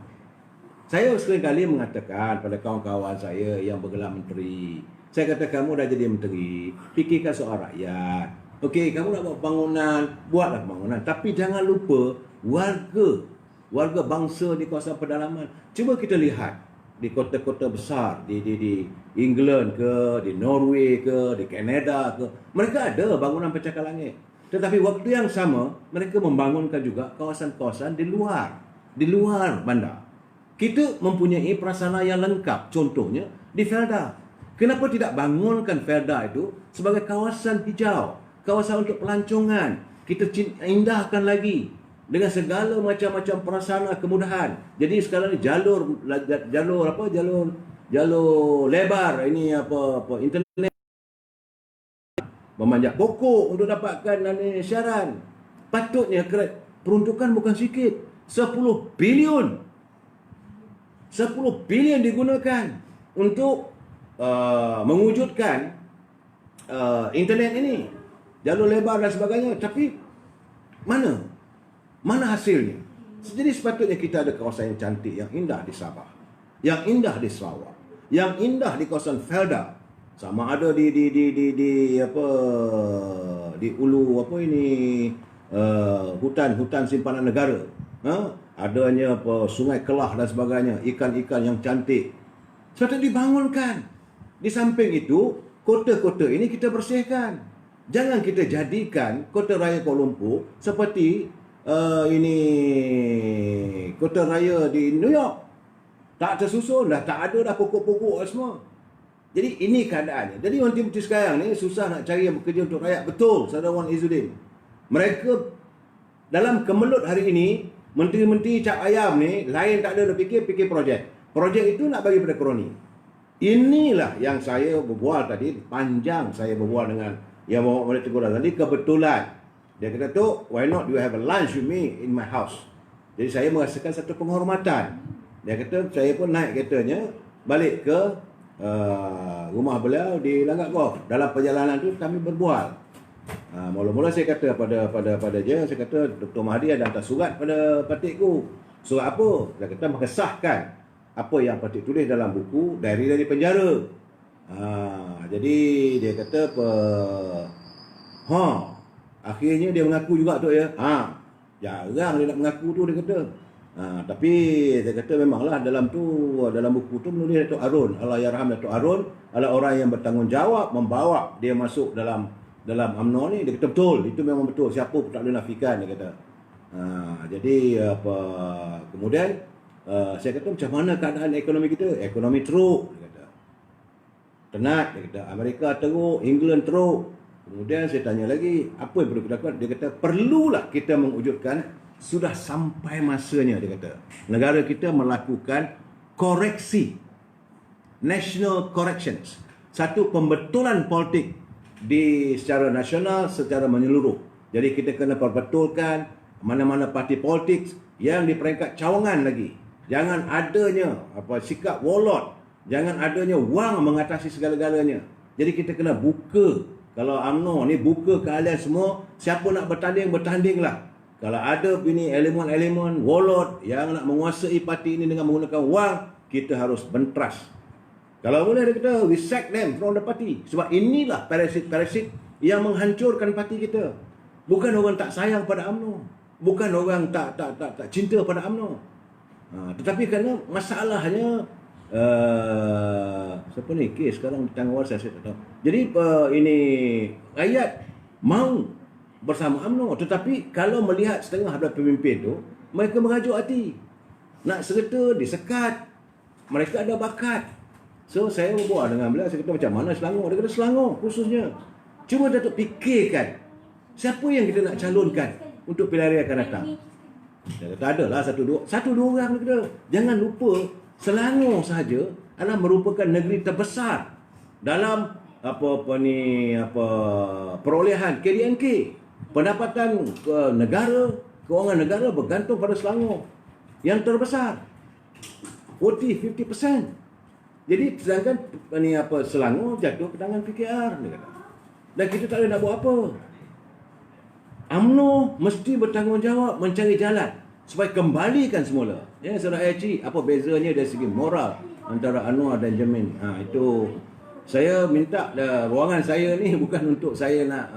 Saya sekali kali mengatakan pada kawan-kawan saya yang bergelar menteri, saya kata kamu dah jadi menteri, fikirkan soal rakyat. Okey, kamu nak buat bangunan, buatlah bangunan, tapi jangan lupa warga bangsa di kawasan pedalaman. Cuba kita lihat di kota-kota besar di England ke, di Norway ke, di Canada ke, mereka ada bangunan pencakar langit. Tetapi waktu yang sama mereka membangunkan juga kawasan-kawasan di luar bandar. Kita mempunyai prasarana yang lengkap, contohnya di Felda. Kenapa tidak bangunkan Felda itu sebagai kawasan hijau, kawasan untuk pelancongan? Kita indahkan lagi dengan segala macam-macam prasarana kemudahan. Jadi sekarang ni jalur lebar ini internet, memanjat pokok untuk dapatkan siaran. Patutnya peruntukan bukan sikit, 10 bilion digunakan untuk mewujudkan internet ini, jalur lebar dan sebagainya. Tapi mana hasilnya? Jadi sepatutnya kita ada kawasan yang cantik, yang indah di Sabah, yang indah di Sarawak, yang indah di kawasan Felda, sama ada di ulu hutan simpanan negara, adanya sungai Kelah dan sebagainya, ikan-ikan yang cantik, sepatutnya dibangunkan. Di samping itu, kota-kota ini kita bersihkan. Jangan kita jadikan kota raya Kuala Lumpur seperti kota raya di New York. Tak tersusun dah, tak ada dah pokok-pokok semua. Jadi ini keadaannya. Jadi menteri-menteri sekarang ni susah nak cari yang bekerja untuk rakyat. Betul, Saudara Wan Izzuddin. Mereka dalam kemelut hari ini, menteri-menteri cap ayam ni lain tak ada fikir projek. Projek itu nak bagi pada kroni. Inilah yang saya berbual tadi, panjang saya berbual dengan yang bawa oleh Teguh tadi. Kebetulan dia kata, "Tok, why not you have a lunch with me in my house?" Jadi saya merasakan satu penghormatan. Dia kata saya pun naik keretanya balik ke rumah beliau di Langkat Golf. Dalam perjalanan tu kami berbual. Mula-mula saya kata pada dia, saya kata Dr. Mahathir ada hantar surat pada patikku. Surat apa? Dia kata mengesahkan apa yang patik tulis dalam buku dari penjara. Jadi dia kata akhirnya dia mengaku juga tu ya. Jarang dia nak mengaku tu, dia kata. Tapi dia kata memanglah dalam buku tu menulis Datuk Arun, Allahyarham Datuk Arun adalah orang yang bertanggungjawab membawa dia masuk dalam UMNO ni. Dia kata betul, itu memang betul, siapa pun tak boleh nafikan, dia kata. Jadi kemudian saya kata macam mana keadaan ekonomi kita? Ekonomi teruk, dia kata. Tenat, dia kata. Amerika teruk, England teruk. Kemudian saya tanya lagi, apa yang perlu kita lakukan? Dia kata perlulah kita mewujudkan, sudah sampai masanya, dia kata, negara kita melakukan koreksi, national corrections, satu pembetulan politik secara nasional, secara menyeluruh. Jadi kita kena perbetulkan mana-mana parti politik yang di peringkat cawangan lagi. Jangan adanya sikap warlord, jangan adanya wang mengatasi segala-galanya. Jadi kita kena buka, kalau UMNO ni buka ke kalian semua, siapa nak bertanding, bertandinglah. Kalau ada ini elemen-elemen warlord yang nak menguasai parti ini dengan menggunakan wang, kita harus bentras. Kalau boleh, dia kata, we sack them from the party. Sebab inilah parasit-parasit yang menghancurkan parti kita. Bukan orang tak sayang pada UMNO, bukan orang tak cinta pada UMNO. Tetapi kerana masalahnya, siapa ni? Kes sekarang di tanggung saya tak tahu. Jadi ini rakyat mau bersama UMNO, tetapi kalau melihat setengah daripada pemimpin tu, mereka merajuk hati. Nak serta, disekat. Mereka ada bakat. So saya berbual dengan beliau, saya kata macam mana Selangor? Dia kata Selangor khususnya. Cuma Datuk fikirkan, siapa yang kita nak calonkan untuk pilihan raya akan datang. Dia kata adalah satu dua orang, dia kata. Jangan lupa Selangor sahaja adalah merupakan negeri terbesar dalam perolehan KDNK. Pendapatan negara, kewangan negara bergantung pada Selangor yang terbesar, 50%. Jadi sedangkan Selangor jatuh ke tangan PKR, dia kata. Dan kita tak boleh nak buat apa. UMNO mesti bertanggungjawab mencari jalan supaya kembalikan semula. Ya, saudara Haji, apa bezanya dari segi moral antara Anwar dan Jamin? Itu saya minta ruangan saya ni bukan untuk saya nak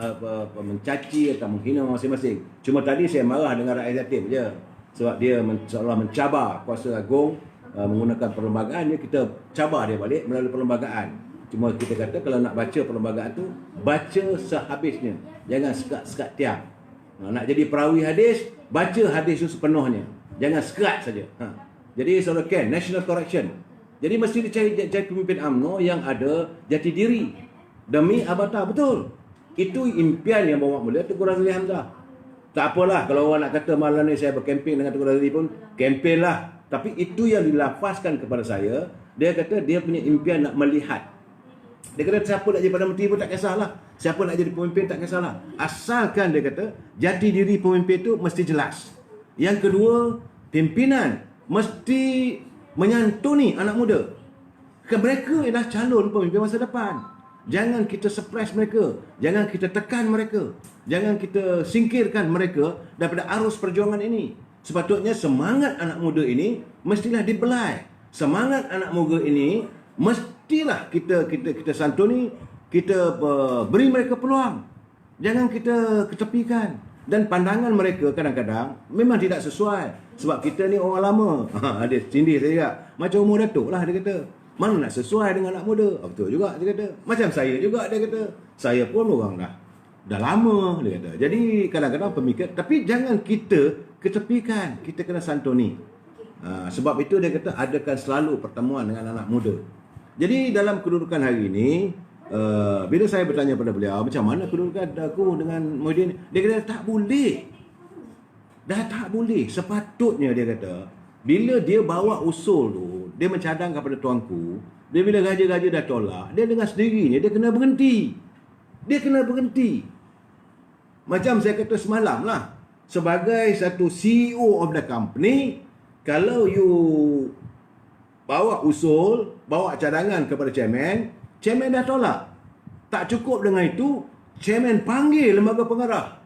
mencaci atau menghina masing-masing. Cuma tadi saya marah dengan rakyat Jatim je. Sebab dia seolah mencabar kuasa agung menggunakan perlembagaan. Kita cabar dia balik melalui perlembagaan. Cuma kita kata kalau nak baca perlembagaan tu, baca sehabisnya. Jangan sekat-sekat tiap. Nak jadi perawi hadis, baca hadis itu sepenuhnya. Jangan sekat saja. Jadi saudara Ken, national correction. Jadi mesti dicari pemimpin UMNO yang ada jati diri demi abata. Betul. Itu impian yang bawa mulia Tengku Razali Hamzah. Tak apalah kalau orang nak kata malam ni saya berkempen dengan Tengku Razali pun, kempen lah. Tapi itu yang dilafazkan kepada saya. Dia kata dia punya impian nak melihat. Dia kata siapa nak jadi Perdana Menteri pun tak kisahlah. Siapa nak jadi pemimpin tak kisahlah. Asalkan dia kata jati diri pemimpin itu mesti jelas. Yang kedua, pimpinan mesti menyantuni anak muda. Mereka ialah calon pemimpin masa depan. Jangan kita suppress mereka. Jangan kita tekan mereka. Jangan kita singkirkan mereka daripada arus perjuangan ini. Sepatutnya semangat anak muda ini mestilah dibelai. Semangat anak muda ini mestilah kita santuni, kita beri mereka peluang. Jangan kita ketepikan. Dan pandangan mereka kadang-kadang memang tidak sesuai. Sebab kita ni orang lama. Dia sindir saya juga. Macam umur Datuk lah, dia kata. Mana nak sesuai dengan anak muda? Betul juga, dia kata. Macam saya juga, dia kata. Saya pun orang dah lama, dia kata. Jadi kadang-kadang pemikir. Tapi jangan kita ketepikan. Kita kena santuni. Sebab itu dia kata adakan selalu pertemuan dengan anak muda. Jadi dalam kedudukan hari ini, bila saya bertanya pada beliau macam mana kedudukan aku dengan Muhyiddin, dia kata tak boleh. Dah tak boleh. Sepatutnya dia kata bila dia bawa usul tu, dia mencadang kepada tuanku, dia bila raja-raja dah tolak, dia dengan sendirinya dia kena berhenti. Dia kena berhenti. Macam saya kata semalam lah, sebagai satu CEO of the company, kalau you bawa usul, bawa cadangan kepada chairman dah tolak. Tak cukup dengan itu, chairman panggil lembaga pengarah.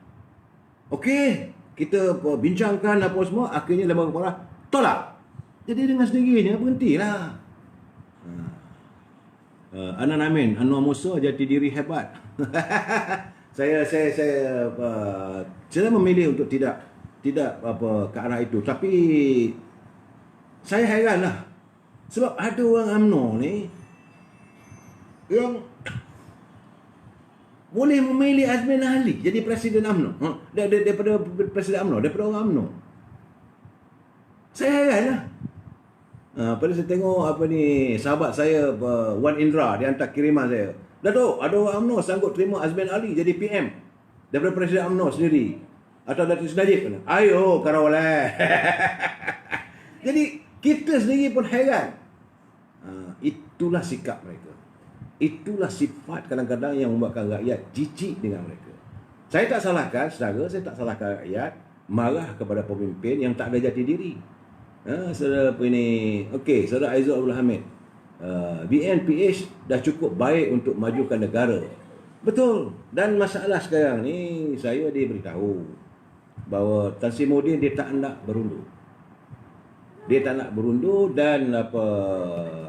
Okey, kita bincangkan apa semua, akhirnya lembaga pengarah tolak. Jadi dengan sendirinya berhentilah. Anan Amin, Anwar Musa jati diri hebat. saya memilih untuk tidak tidak apa ke arah itu. Tapi saya heran lah. Sebab ada orang UMNO ni yang boleh memilih Azmin Ali jadi Presiden UMNO. Daripada Presiden UMNO, daripada orang UMNO. Saya heran lah. Pada saya tengok apa ni, sahabat saya Wan Indra, dia hantar kiriman saya. Datuk, ada orang UMNO sanggup terima Azmin Ali jadi PM daripada Presiden UMNO sendiri. Atau Datuk Najib kena. Ayo, karawalai. Jadi, kita sendiri pun heran. Itulah sikap mereka. Itulah sifat kadang-kadang yang membuatkan rakyat jijik dengan mereka. Saya tak salahkan, saudara, saya tak salahkan rakyat marah kepada pemimpin yang tak ada jati diri. Saudara ini, okey, saudara Aizul Abdul Hamid. BNPH dah cukup baik untuk majukan negara. Betul. Dan masalah sekarang ni, saya diberitahu bahawa Tan Sri Muhyiddin dia tak nak berundur. Dia tak nak berundur dan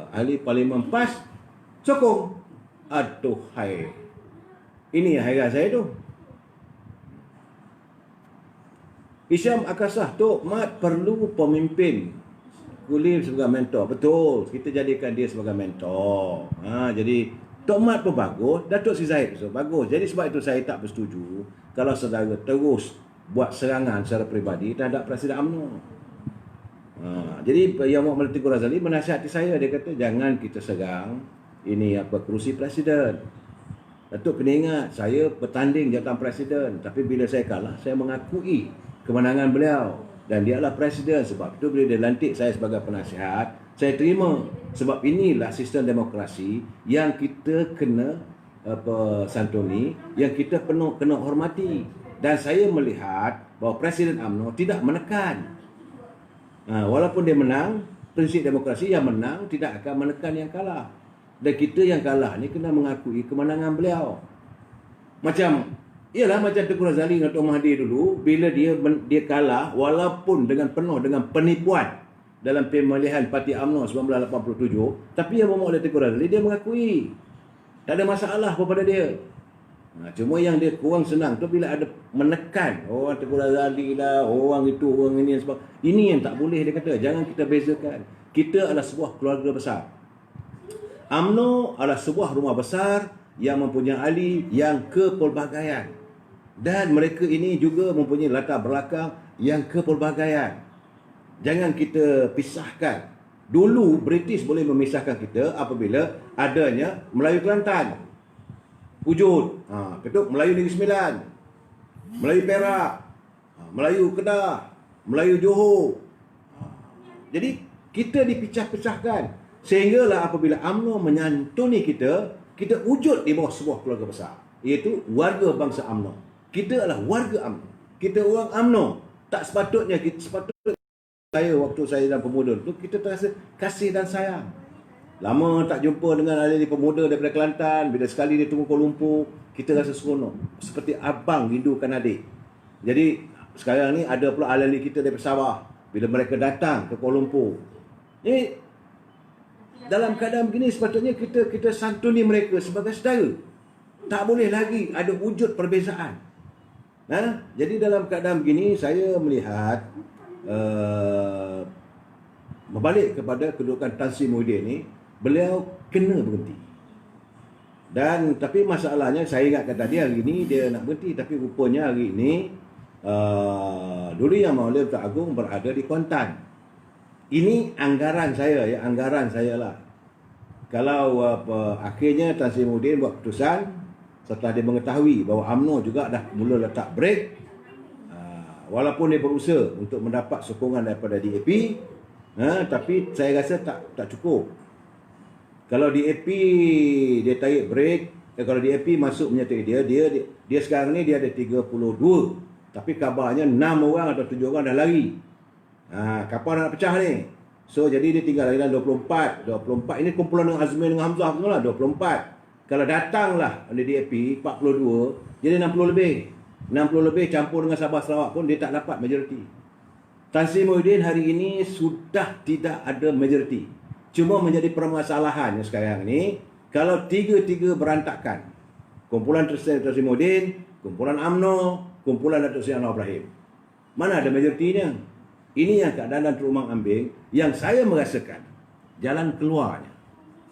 ahli Parlimen PAS sokong. Aduhai. Ini yang hairan saya tu. Hisham Akasah, Tok Mat perlu pemimpin. Kulim sebagai mentor. Betul. Kita jadikan dia sebagai mentor. Jadi Tok Mat pun bagus, Datuk Sri Zahid pun bagus. Jadi sebab itu saya tak bersetuju kalau saudara terus buat serangan secara peribadi terhadap Presiden UMNO. Jadi Yang Muhammad Tengku Razali menasihati saya, dia kata jangan kita serang ini kerusi presiden. Datuk kena ingat, saya bertanding jawatan presiden, tapi bila saya kalah, saya mengakui kemenangan beliau dan dia adalah presiden. Sebab itu bila dia lantik saya sebagai penasihat, saya terima. Sebab inilah sistem demokrasi yang kita kena santuni, yang kita kena hormati. Dan saya melihat bahawa Presiden UMNO tidak menekan. Walaupun dia menang, prinsip demokrasi yang menang tidak akan menekan yang kalah. Dan kita yang kalah ni kena mengakui kemenangan beliau. Macam Tengku Razali dengan Tuan Mahathir dulu, bila dia kalah walaupun penuh dengan penipuan dalam pemilihan Parti UMNO 1987, tapi yang memohon oleh Tengku Razali, dia mengakui. Tak ada masalah kepada dia. Cuma yang dia kurang senang tu bila ada menekan orang Tengku Razali lah, orang itu, orang ini sebab ini yang tak boleh. Dia kata jangan kita bezakan. Kita adalah sebuah keluarga besar. UMNO adalah sebuah rumah besar yang mempunyai ahli yang kepelbagaian, dan mereka ini juga mempunyai latar belakang yang kepelbagaian. Jangan kita pisahkan. Dulu British boleh memisahkan kita apabila adanya Melayu Kelantan, Wujud, Ketuk Melayu Negeri Sembilan, Melayu Perak, Melayu Kedah, Melayu Johor. Jadi kita dipecah-pecahkan sehinggalah apabila UMNO menyantuni kita, kita wujud di bawah sebuah keluarga besar, iaitu warga bangsa UMNO. Kita adalah warga UMNO. Kita orang UMNO. Tak sepatutnya waktu saya dalam pemuda tu, kita terasa kasih dan sayang. Lama tak jumpa dengan ahli pemuda daripada Kelantan. Bila sekali dia turun Kuala Lumpur, kita rasa seronok. Seperti abang rindukan adik. Jadi sekarang ni ada pula ahli kita daripada Sabah. Bila mereka datang ke Kuala Lumpur, jadi dalam keadaan begini sepatutnya kita santuni mereka sebagai saudara. Tak boleh lagi ada wujud perbezaan. Jadi dalam keadaan begini saya melihat berbalik kepada kedudukan Tan Sri Muhyiddin ni, beliau kena berhenti. Tapi masalahnya, saya ingatkan tadi hari ini dia nak berhenti, tapi rupanya hari ini Duli Yang Mulia Tuan Agong berada di Kuantan. Ini anggaran saya lah. Kalau akhirnya Tan Sri Muhyiddin buat keputusan setelah dia mengetahui bahawa UMNO juga dah mula letak break, walaupun dia berusaha untuk mendapat sokongan daripada DAP, tapi saya rasa tak cukup. Kalau DAP dia tarik break, kalau DAP masuk menyertai dia sekarang ni dia ada 32, tapi kabarnya 6 orang atau 7 orang dah lari. Kapan nak pecah ni? So jadi dia tinggal lagi dalam 24 ini kumpulan dengan Azmin dengan Hamzah semua lah 24. Kalau datanglah oleh DAP 42, jadi 60 lebih campur dengan Sabah Sarawak pun dia tak dapat majoriti. Tan Sri Muhyiddin hari ini sudah tidak ada majoriti. Cuma menjadi permasalahan sekarang ni, kalau tiga-tiga berantakan, kumpulan Tan Sri Muhyiddin, kumpulan UMNO, kumpulan Datuk Seri Anwar Ibrahim. Mana ada majoritinya? Ini yang keadaan terumbang ambing yang saya merasakan jalan keluarnya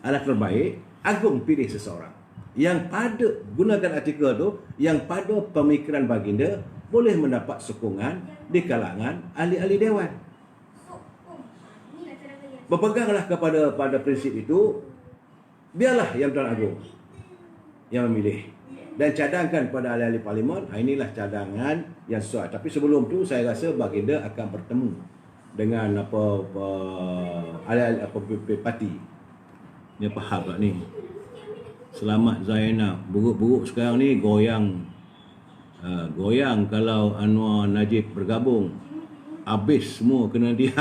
adalah terbaik Agong pilih seseorang yang pada gunakan artikel tu, yang pada pemikiran baginda boleh mendapat sokongan di kalangan ahli-ahli dewan. Berpeganglah pada prinsip itu, biarlah Yang Bertuan Agong yang memilih dan cadangkan pada ahli-ahli parlimen. Inilah cadangan yang sesuai. Tapi sebelum tu saya rasa baginda akan bertemu dengan ahli-ahli parti. Ni apa hal pula ni? Selamat Zainab. Buruk-buruk sekarang ni goyang kalau Anwar Najib bergabung. Habis semua kena dia.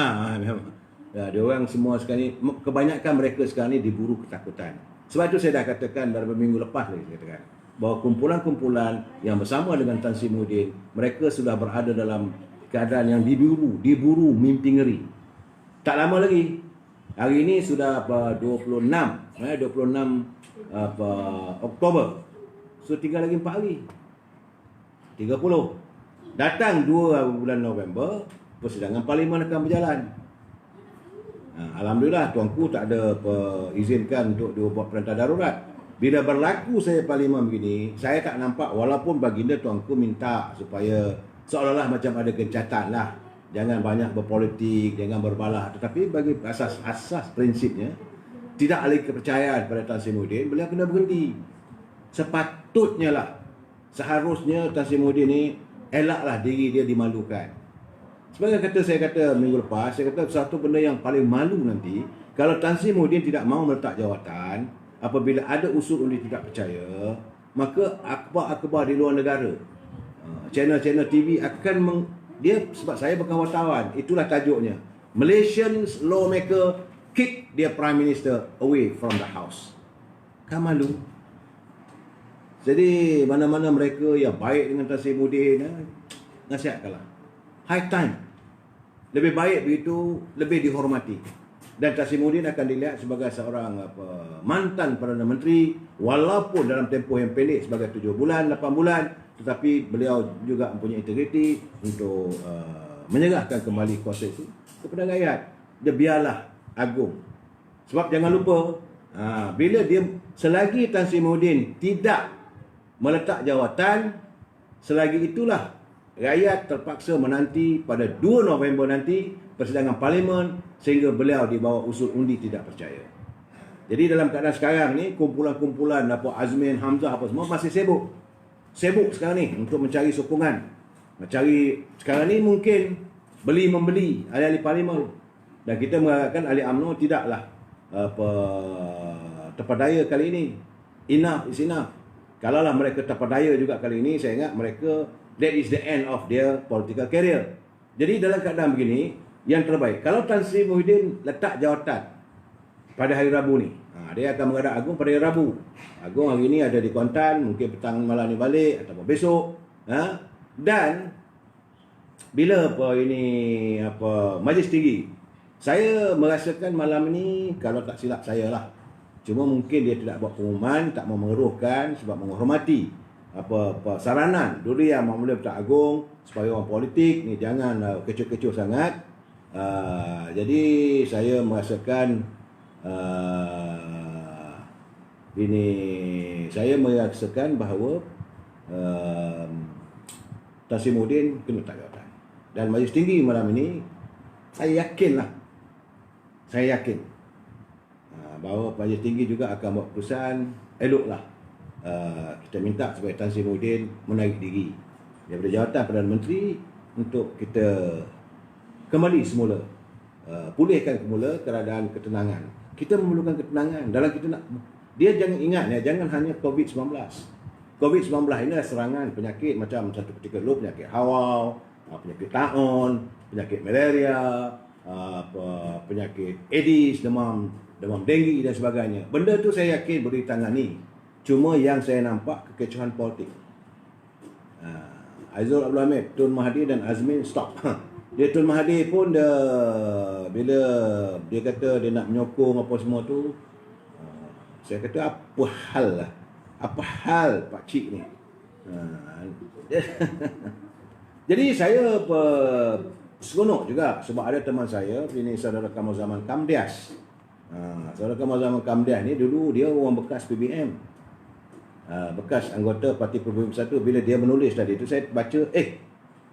Ya, dia orang semua sekarang ni, kebanyakan mereka sekarang ni diburu ketakutan. Sebab itu saya dah katakan beberapa minggu lepas lagi, saya katakan bahawa kumpulan-kumpulan yang bersama dengan Tan Sri Muhyiddin, mereka sudah berada dalam keadaan yang diburu mimpi ngeri. Tak lama lagi, hari ini sudah 26 Oktober. So tinggal lagi 4 hari. 30. Datang 2 bulan November, persidangan parlimen akan berjalan. Alhamdulillah tuanku tak ada izinkan untuk dia buat perintah darurat. Bila berlaku saya parlimen begini, saya tak nampak, walaupun baginda tuanku minta supaya seolah-olah macam ada gencatan lah. Jangan banyak berpolitik, jangan berbalah. Tetapi bagi asas prinsipnya, tidak ada kepercayaan pada Tan Sri Muhyiddin, beliau kena berhenti. Sepatutnya lah, seharusnya Tan Sri Muhyiddin ni elaklah diri dia dimalukan. Sebagai saya kata minggu lepas, saya kata satu benda yang paling malu nanti, kalau Tan Sri Muhyiddin tidak mahu meletak jawatan, apabila ada usul undi tidak percaya, maka akhbar-akhbar di luar negara, channel-channel TV akan dia, sebab saya bukan wartawan, itulah tajuknya, Malaysian lawmaker kick their prime minister away from the house. Kan malu. Jadi mana-mana mereka yang baik dengan Tan Sri Muhyiddin, nasihatkanlah. High time. Lebih baik begitu, lebih dihormati. Dan Tan Sri Muhyiddin akan dilihat sebagai seorang mantan Perdana Menteri, walaupun dalam tempoh yang pendek sebagai 7 bulan, 8 bulan, tetapi beliau juga mempunyai integriti untuk menyerahkan kembali kuasa itu kepada rakyat. Dia biarlah Agong. Sebab jangan lupa, bila dia, selagi Tan Sri Muhyiddin tidak meletak jawatan, selagi itulah rakyat terpaksa menanti pada 2 November nanti persidangan parlimen sehingga beliau dibawa usul undi tidak percaya. Jadi dalam keadaan sekarang ni, kumpulan-kumpulan Azmin, Hamzah apa semua masih sibuk sekarang ni untuk mencari sokongan. Sekarang ni mungkin beli-membeli ahli-ahli parlimen. Dan kita mengharapkan ahli UMNO tidaklah terpedaya kali ini. Enough is enough. Kalaulah mereka terpedaya juga kali ini, saya ingat mereka, that is the end of their political career. Jadi dalam keadaan begini, yang terbaik, kalau Tan Sri Muhyiddin letak jawatan pada hari Rabu ni, dia akan menghadap Agong pada hari Rabu. Agong hari ini ada di Kuantan, mungkin petang malam ni balik atau besok. Dan bila Majlis Tinggi, saya merasakan malam ni, kalau tak silap saya lah, cuma mungkin dia tidak buat pengumuman, tak mau mengeruhkan sebab menghormati saranan Duri Yang Mahmudah Bertuan Agong supaya orang politik ni jangan kecoh-kecoh sangat. Jadi saya merasakan bahawa Tan Sri Muhyiddin kena letak jawatan. Dan Majlis Tinggi malam ini, saya yakin bahawa Majlis Tinggi juga akan buat keputusan, eloklah kita minta supaya Tan Sri Muhyiddin menarik diri daripada jawatan Perdana Menteri untuk kita kembali semula, pulihkan semula keadaan ketenangan. Kita memerlukan ketenangan dalam kita nak. Dia jangan ingat ya, jangan hanya COVID-19. COVID-19 ini adalah serangan penyakit macam satu ketika dulu penyakit hawau, penyakit taun, penyakit malaria, penyakit Aedes, demam denggi dan sebagainya. Benda tu saya yakin boleh ditangani. Cuma yang saya nampak kekecohan politik. Aizul Abdul Hamid, Tun Mahathir dan Azmin stop. Dia Tun Mahathir pun bila dia kata dia nak menyokong apa semua tu, saya kata apa hal Pak Cik ni. Jadi saya seronok juga sebab ada teman saya, ini saudara Kamal Zaman Kamdias. Saudara Kamal Zaman Kamdias ni dulu dia orang bekas PBM. Bekas anggota Parti Peribumi Bersatu. Bila dia menulis tadi tu saya baca,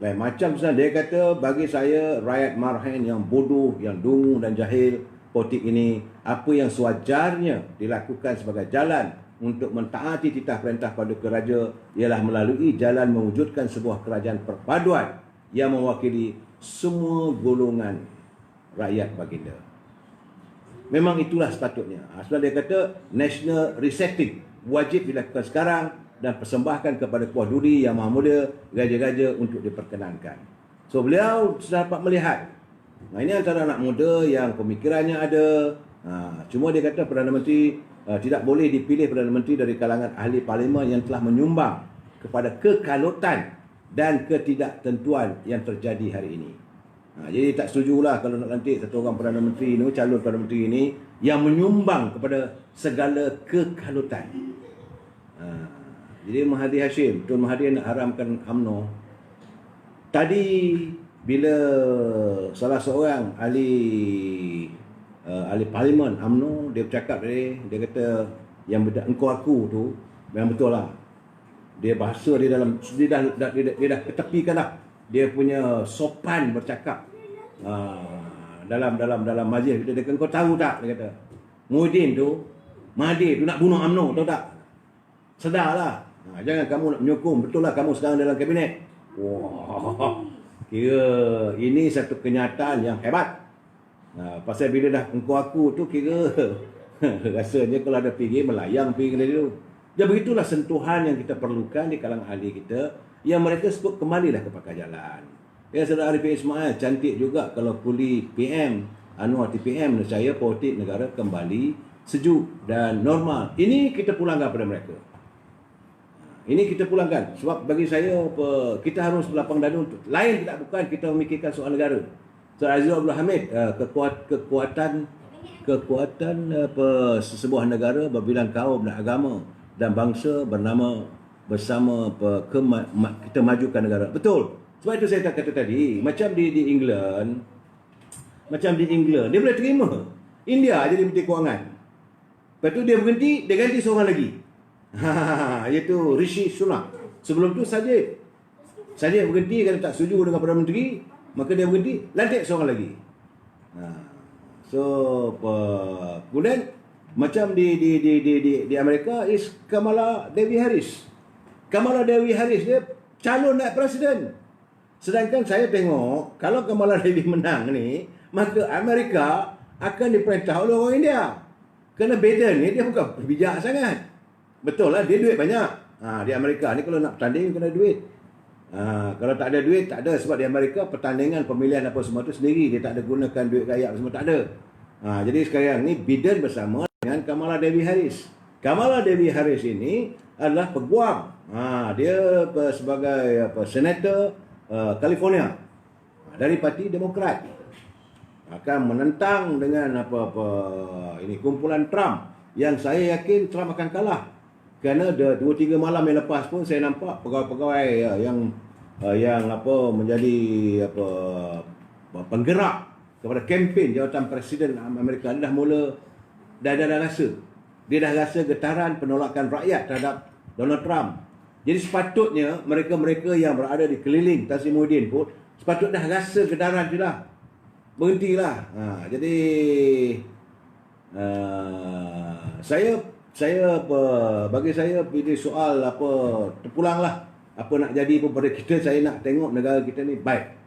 lain macam sebenarnya. Dia kata bagi saya rakyat marhaen yang bodoh, yang dungu dan jahil politik ini, apa yang sewajarnya dilakukan sebagai jalan untuk mentaati titah perintah pada keraja ialah melalui jalan mewujudkan sebuah kerajaan perpaduan yang mewakili semua golongan rakyat baginda. Memang itulah sepatutnya. Sebab dia kata national resetting wajib dilakukan sekarang dan persembahkan kepada Puah Duri Yang Maha Mulia, Raja-Raja untuk diperkenankan. So beliau sudah dapat melihat. Ini antara anak muda yang pemikirannya ada. Cuma dia kata Perdana Menteri tidak boleh dipilih Perdana Menteri dari kalangan ahli parlimen yang telah menyumbang kepada kekalutan dan ketidaktentuan yang terjadi hari ini. Jadi tak setujulah kalau nak lantik satu orang Perdana Menteri ini, calon Perdana Menteri ini yang menyumbang kepada segala kekalutan. Jadi Mahathir Hashim, Tun Mahathir nak haramkan UMNO. Tadi bila salah seorang ahli parlimen UMNO dia bercakap tadi, dia kata yang engkau aku tu memang betul lah. Dia bahasa dia dalam dia dah ketepikan dah. Dia punya sopan bercakap dalam majlis. Dia kata, kau tahu tak, dia kata Muhyiddin tu, Mahathir tu nak bunuh UMNO, tahu tak? Sedarlah. Jangan kamu nak menyokong. Betul lah kamu sekarang dalam kabinet. Wah, kira ini satu kenyataan yang hebat. Pasal bila dah engkau aku tu kira rasanya kalau ada pergi melayang pergi dari dulu. Jadi begitulah sentuhan yang kita perlukan di kalangan ahli kita, yang mereka sebut kembalilah ke pakar jalan. Ya, Saudara Arifin Ismail, cantik juga kalau kuli PM Anwar TPM, saya politik negara kembali sejuk dan normal. Ini kita pulangkan pada mereka. Ini kita pulangkan. Sebab bagi saya kita harus berlapang dada untuk lain, tidak bukan kita memikirkan soal negara. Azizul Abdul Hamid, kekuatan sebuah negara berbilang kaum dan agama dan bangsa bersama kita majukan negara. Betul. Sebab itu saya kata tadi, macam di England, dia boleh terima India jadi Menteri Kewangan. Lepas tu dia berhenti, dia ganti seorang lagi. Iaitu Rishi Sunak. Sebelum tu Sajid berhenti kerana tak setuju dengan Perdana Menteri, maka dia berhenti, lantik seorang lagi. Kemudian macam di Amerika is Kamala Devi Harris. Kamala Devi Harris dia calon naik presiden. Sedangkan saya tengok kalau Kamala Devi menang ni, maka Amerika akan diperintah oleh orang India. Kerana Biden ni dia bukan bijak sangat. Betul lah, dia duit banyak. Di Amerika ni kalau nak bertanding kena duit. Kalau tak ada duit, tak ada. Sebab di Amerika pertandingan pemilihan apa semua tu sendiri. Dia tak ada gunakan duit rakyat semua, tak ada. Jadi sekarang ni Biden bersama dengan Kamala Devi Harris. Kamala Devi Harris ini adalah peguam. Dia sebagai senator California dari Parti Demokrat. Akan menentang dengan ini kumpulan Trump, yang saya yakin Trump akan kalah. Kerana 2-3 malam yang lepas pun saya nampak pegawai-pegawai yang menjadi penggerak kepada kempen jawatan Presiden Amerika dah mula dah rasa. Dia dah rasa getaran penolakan rakyat terhadap Donald Trump. Jadi sepatutnya mereka-mereka yang berada di keliling Tan Sri Muhyiddin pun sepatutnya dah rasa getaran je lah. Berhentilah. Jadi bagi saya pilih soal terpulanglah apa nak jadi pun pada kita. Saya nak tengok negara kita ni baik.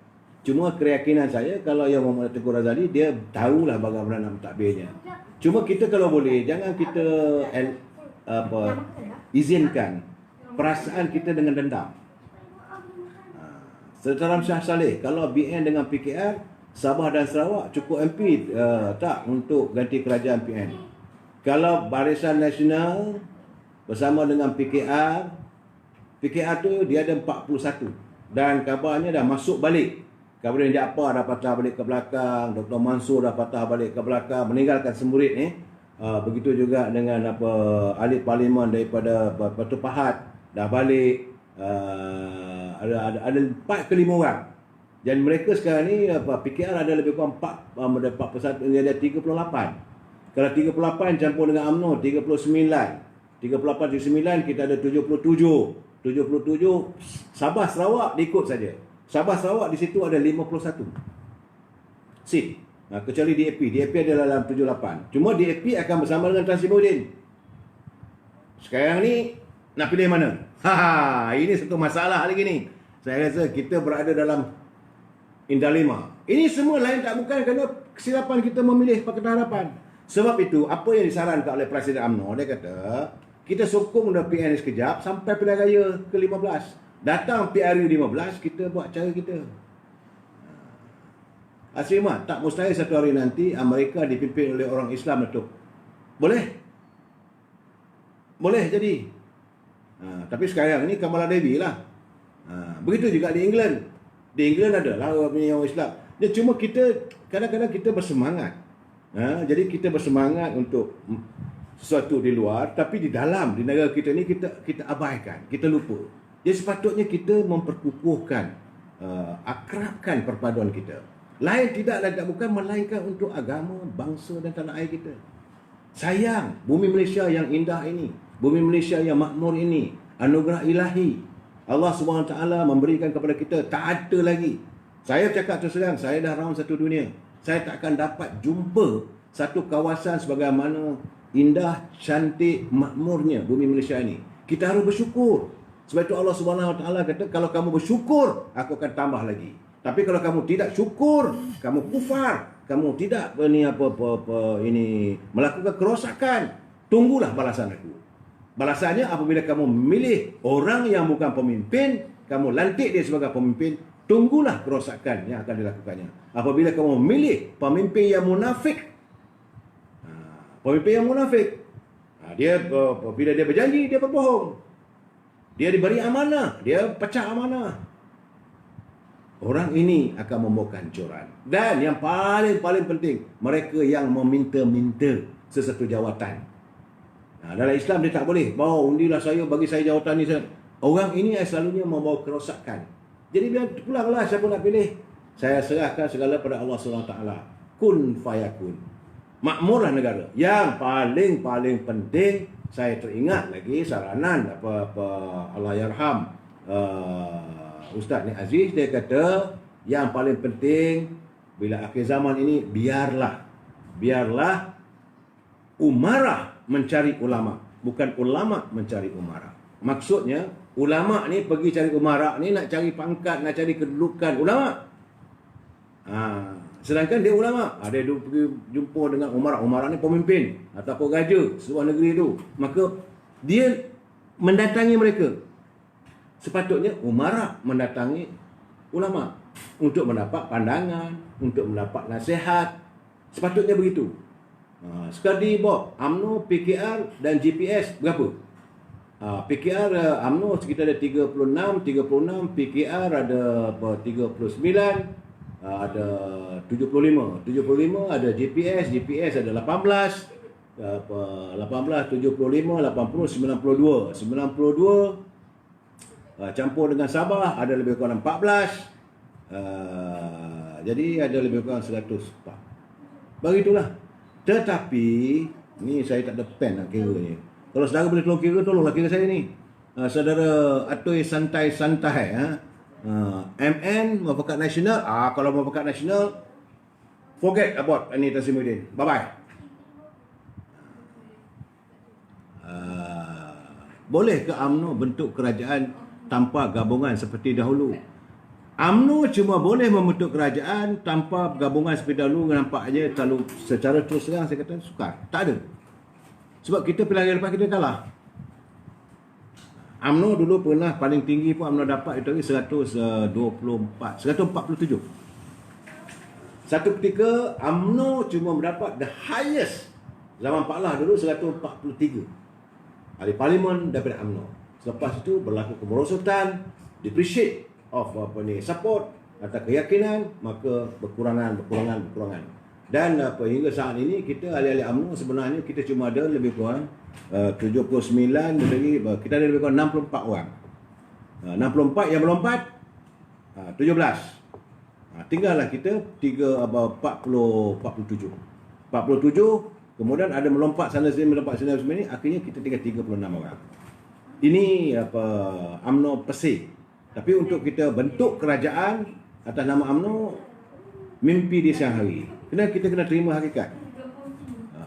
Cuma keyakinan saya kalau yang Muhammad Tengku Razali dia tahulah bagaimana nak mentadbirnya. Cuma kita kalau boleh jangan kita izinkan perasaan kita dengan dendam. Dalam Shah Saleh, kalau BN dengan PKR, Sabah dan Sarawak cukup MP tak untuk ganti kerajaan PN. Kalau Barisan Nasional bersama dengan PKR tu dia ada 41 dan kabarnya dah masuk balik. Kemudian Jaafar dah patah balik ke belakang, Dr. Mansur dah patah balik ke belakang, meninggalkan Semurid ni. Begitu juga dengan ahli parlimen daripada Batu Pahat dah balik. ada 4 ke 5 orang. Dan mereka sekarang ni PKR ada lebih kurang 41, dia ada 38. Kalau 38 campur dengan UMNO 39. 38 kita ada 77. 77 Sabah Sarawak diikut saja. Sabah Sarawak di situ ada 51 seat. Kecuali DAP. DAP adalah dalam 78. Cuma DAP akan bersama dengan Tan Sri Muhyiddin. Sekarang ni nak pilih mana? Ini satu masalah lagi ni. Saya rasa kita berada dalam Indalima. Ini semua lain tak bukan kerana kesilapan kita memilih Pakatan Harapan. Sebab itu, apa yang disarankan oleh Presiden UMNO, dia kata, kita sokong dah PN sekejap sampai pilihan raya ke-15. Datang PRU 15, kita buat cara kita. Aslimah, tak mustahil satu hari nanti Amerika dipimpin oleh orang Islam, Datuk. Boleh? Boleh jadi. Tapi sekarang ni Kamala Devi lah. Begitu juga di England. Di England adalah orang Islam. Dia cuma kita kadang-kadang kita bersemangat. Jadi kita bersemangat untuk sesuatu di luar, tapi di dalam di negara kita ni kita abaikan, kita lupa. Jadi sepatutnya kita memperkukuhkan, akrabkan perpaduan kita. Lain tidak dan tak bukan melainkan untuk agama, bangsa dan tanah air kita. Sayang bumi Malaysia yang indah ini, bumi Malaysia yang makmur ini, anugerah ilahi. Allah SWT memberikan kepada kita, tak ada lagi. Saya cakap terus terang, saya dah round satu dunia. Saya tak akan dapat jumpa satu kawasan sebagaimana indah, cantik, makmurnya bumi Malaysia ini. Kita harus bersyukur. Sebab itu Allah SWT kata, kalau kamu bersyukur, aku akan tambah lagi. Tapi kalau kamu tidak syukur, kamu kufar, kamu tidak melakukan kerosakan, tunggulah balasan aku. Balasannya apabila kamu memilih orang yang bukan pemimpin, kamu lantik dia sebagai pemimpin, tunggulah kerosakan yang akan dilakukannya. Apabila kamu memilih pemimpin yang munafik, dia bila dia berjanji, dia berbohong. Dia diberi amanah, dia pecah amanah. Orang ini akan membawa kehancuran. Dan yang paling penting, mereka yang meminta-minta sesuatu jawatan. Dalam Islam dia tak boleh bawa undilah saya, bagi saya jawatan ni. Orang ini selalunya membawa kerosakan. Jadi biar pulanglah siapa nak pilih. Saya serahkan segala pada Allah SWT. Kun fayakun. Makmurlah negara. Yang paling penting, saya teringat lagi saranan Allahyarham Ustaz Ni Aziz, dia kata yang paling penting bila akhir zaman ini, biarlah umarah mencari ulama, bukan ulama mencari umarah. Maksudnya ulama ni pergi cari umarah ni nak cari pangkat, nak cari kedudukan ulama. Sedangkan dia ulama, dia pergi jumpa dengan umarah ni pemimpin ataupun raja sebuah negeri tu, maka dia mendatangi mereka. Sepatutnya umarah mendatangi ulama untuk mendapat pandangan, untuk mendapat nasihat. Sepatutnya begitu. Sekali Bob, UMNO, PKR dan GPS berapa? PKR UMNO sekitar ada 36, PKR ada 39, ada 75, ada GPS ada 18, 75, 80, 92, campur dengan Sabah ada lebih kurang 14, jadi ada lebih kurang 100. Begitulah. Tetapi ni saya tak ada pen nak kira ni. Kalau saudara boleh tolong kira, tolonglah kira saya ni. Saudara Atoy santai-santai. MN Muafakat Nasional. Kalau Muafakat Nasional, forget about Tan Sri Muhyiddin. Bye-bye. Boleh ke UMNO bentuk kerajaan tanpa gabungan seperti dahulu? UMNO cuma boleh membentuk kerajaan tanpa gabungan seperti dahulu. Nampaknya terlalu, secara terus terang saya kata sukar. Tak ada. Sebab kita pilihan lepas kita kalah. UMNO dulu pernah paling tinggi pun UMNO dapat itu 147. Satu ketika UMNO cuma mendapat the highest zaman Pak Lah dulu 143. Ahli parlimen daripada UMNO. Selepas itu berlaku kemerosotan, depreciate of support atau keyakinan, maka berkurangan. Dan hingga saat ini kita ahli-ahli UMNO sebenarnya kita cuma ada lebih kurang 79 lagi, kita ada lebih kurang 64 orang. 64 yang melompat 17. Tinggallah kita 47. Kemudian ada melompat sana sini, akhirnya kita tinggal 36 orang. Ini UMNO Persik. Tapi untuk kita bentuk kerajaan atas nama UMNO, mimpi di siang hari. Kita kena terima hakikat.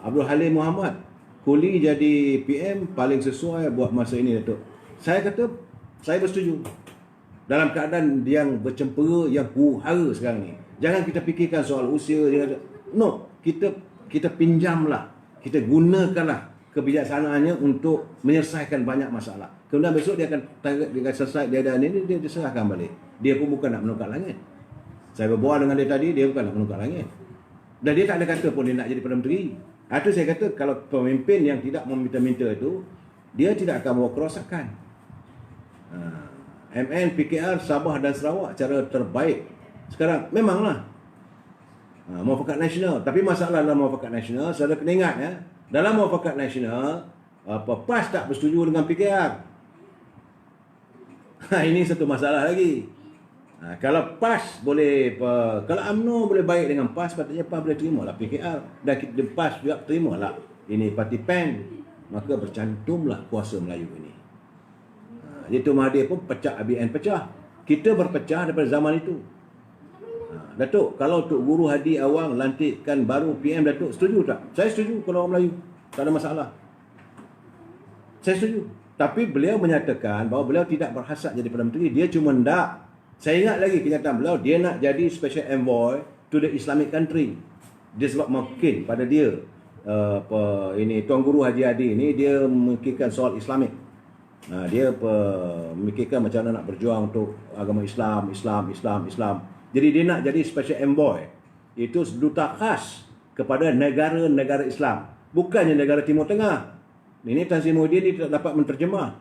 Abdul Halim Muhammad, Kuli jadi PM paling sesuai buat masa ini, Datuk. Saya kata, saya bersetuju. Dalam keadaan yang bercempera, yang huru-hara sekarang ni. Jangan kita fikirkan soal usia. No, kita pinjamlah. Kita gunakanlah kebijaksanaannya untuk menyelesaikan banyak masalah. Kemudian besok dia akan selesai dia diserahkan balik. Dia pun bukan nak menunggang langit. Saya berbual dengan dia tadi, dia bukan nak menunggang langit. Dan dia tak ada kata pun dia nak jadi Perdana Menteri. Itu saya kata, kalau pemimpin yang tidak meminta-minta itu, dia tidak akan bawa kerosakan. MN, PKR, Sabah dan Sarawak cara terbaik sekarang memanglah muafakat nasional. Tapi masalah dalam muafakat nasional, saya kena ingat ya, dalam muafakat nasional PAS tak bersetuju dengan PKR. Ini satu masalah lagi. Kalau PAS boleh, kalau UMNO boleh baik dengan PAS, patutnya PAS boleh terima lah PKR, dan PAS juga terima lah ini parti PEN. Maka bercantumlah kuasa Melayu ini. Itu Mahathir pun pecah, ABN pecah. Kita berpecah daripada zaman itu. Datuk, kalau Tok Guru Hadi Awang lantikkan baru PM Datuk, setuju tak? Saya setuju kalau orang Melayu. Tak ada masalah. Saya setuju. Tapi beliau menyatakan bahawa beliau tidak berhasrat jadi Perdana Menteri. Dia cuma nak. Saya ingat lagi kenyataan beliau, dia nak jadi Special Envoy to the Islamic country. Dia sebab mungkin pada dia, ini Tuan Guru Haji Hadi ni, dia memikirkan soal Islamik. Dia memikirkan macam mana nak berjuang untuk agama Islam. Jadi dia nak jadi Special Envoy. Itu duta khas kepada negara-negara Islam. Bukannya negara Timur Tengah. Ini Tan Sri Muhyiddin ni tidak dapat menterjemah.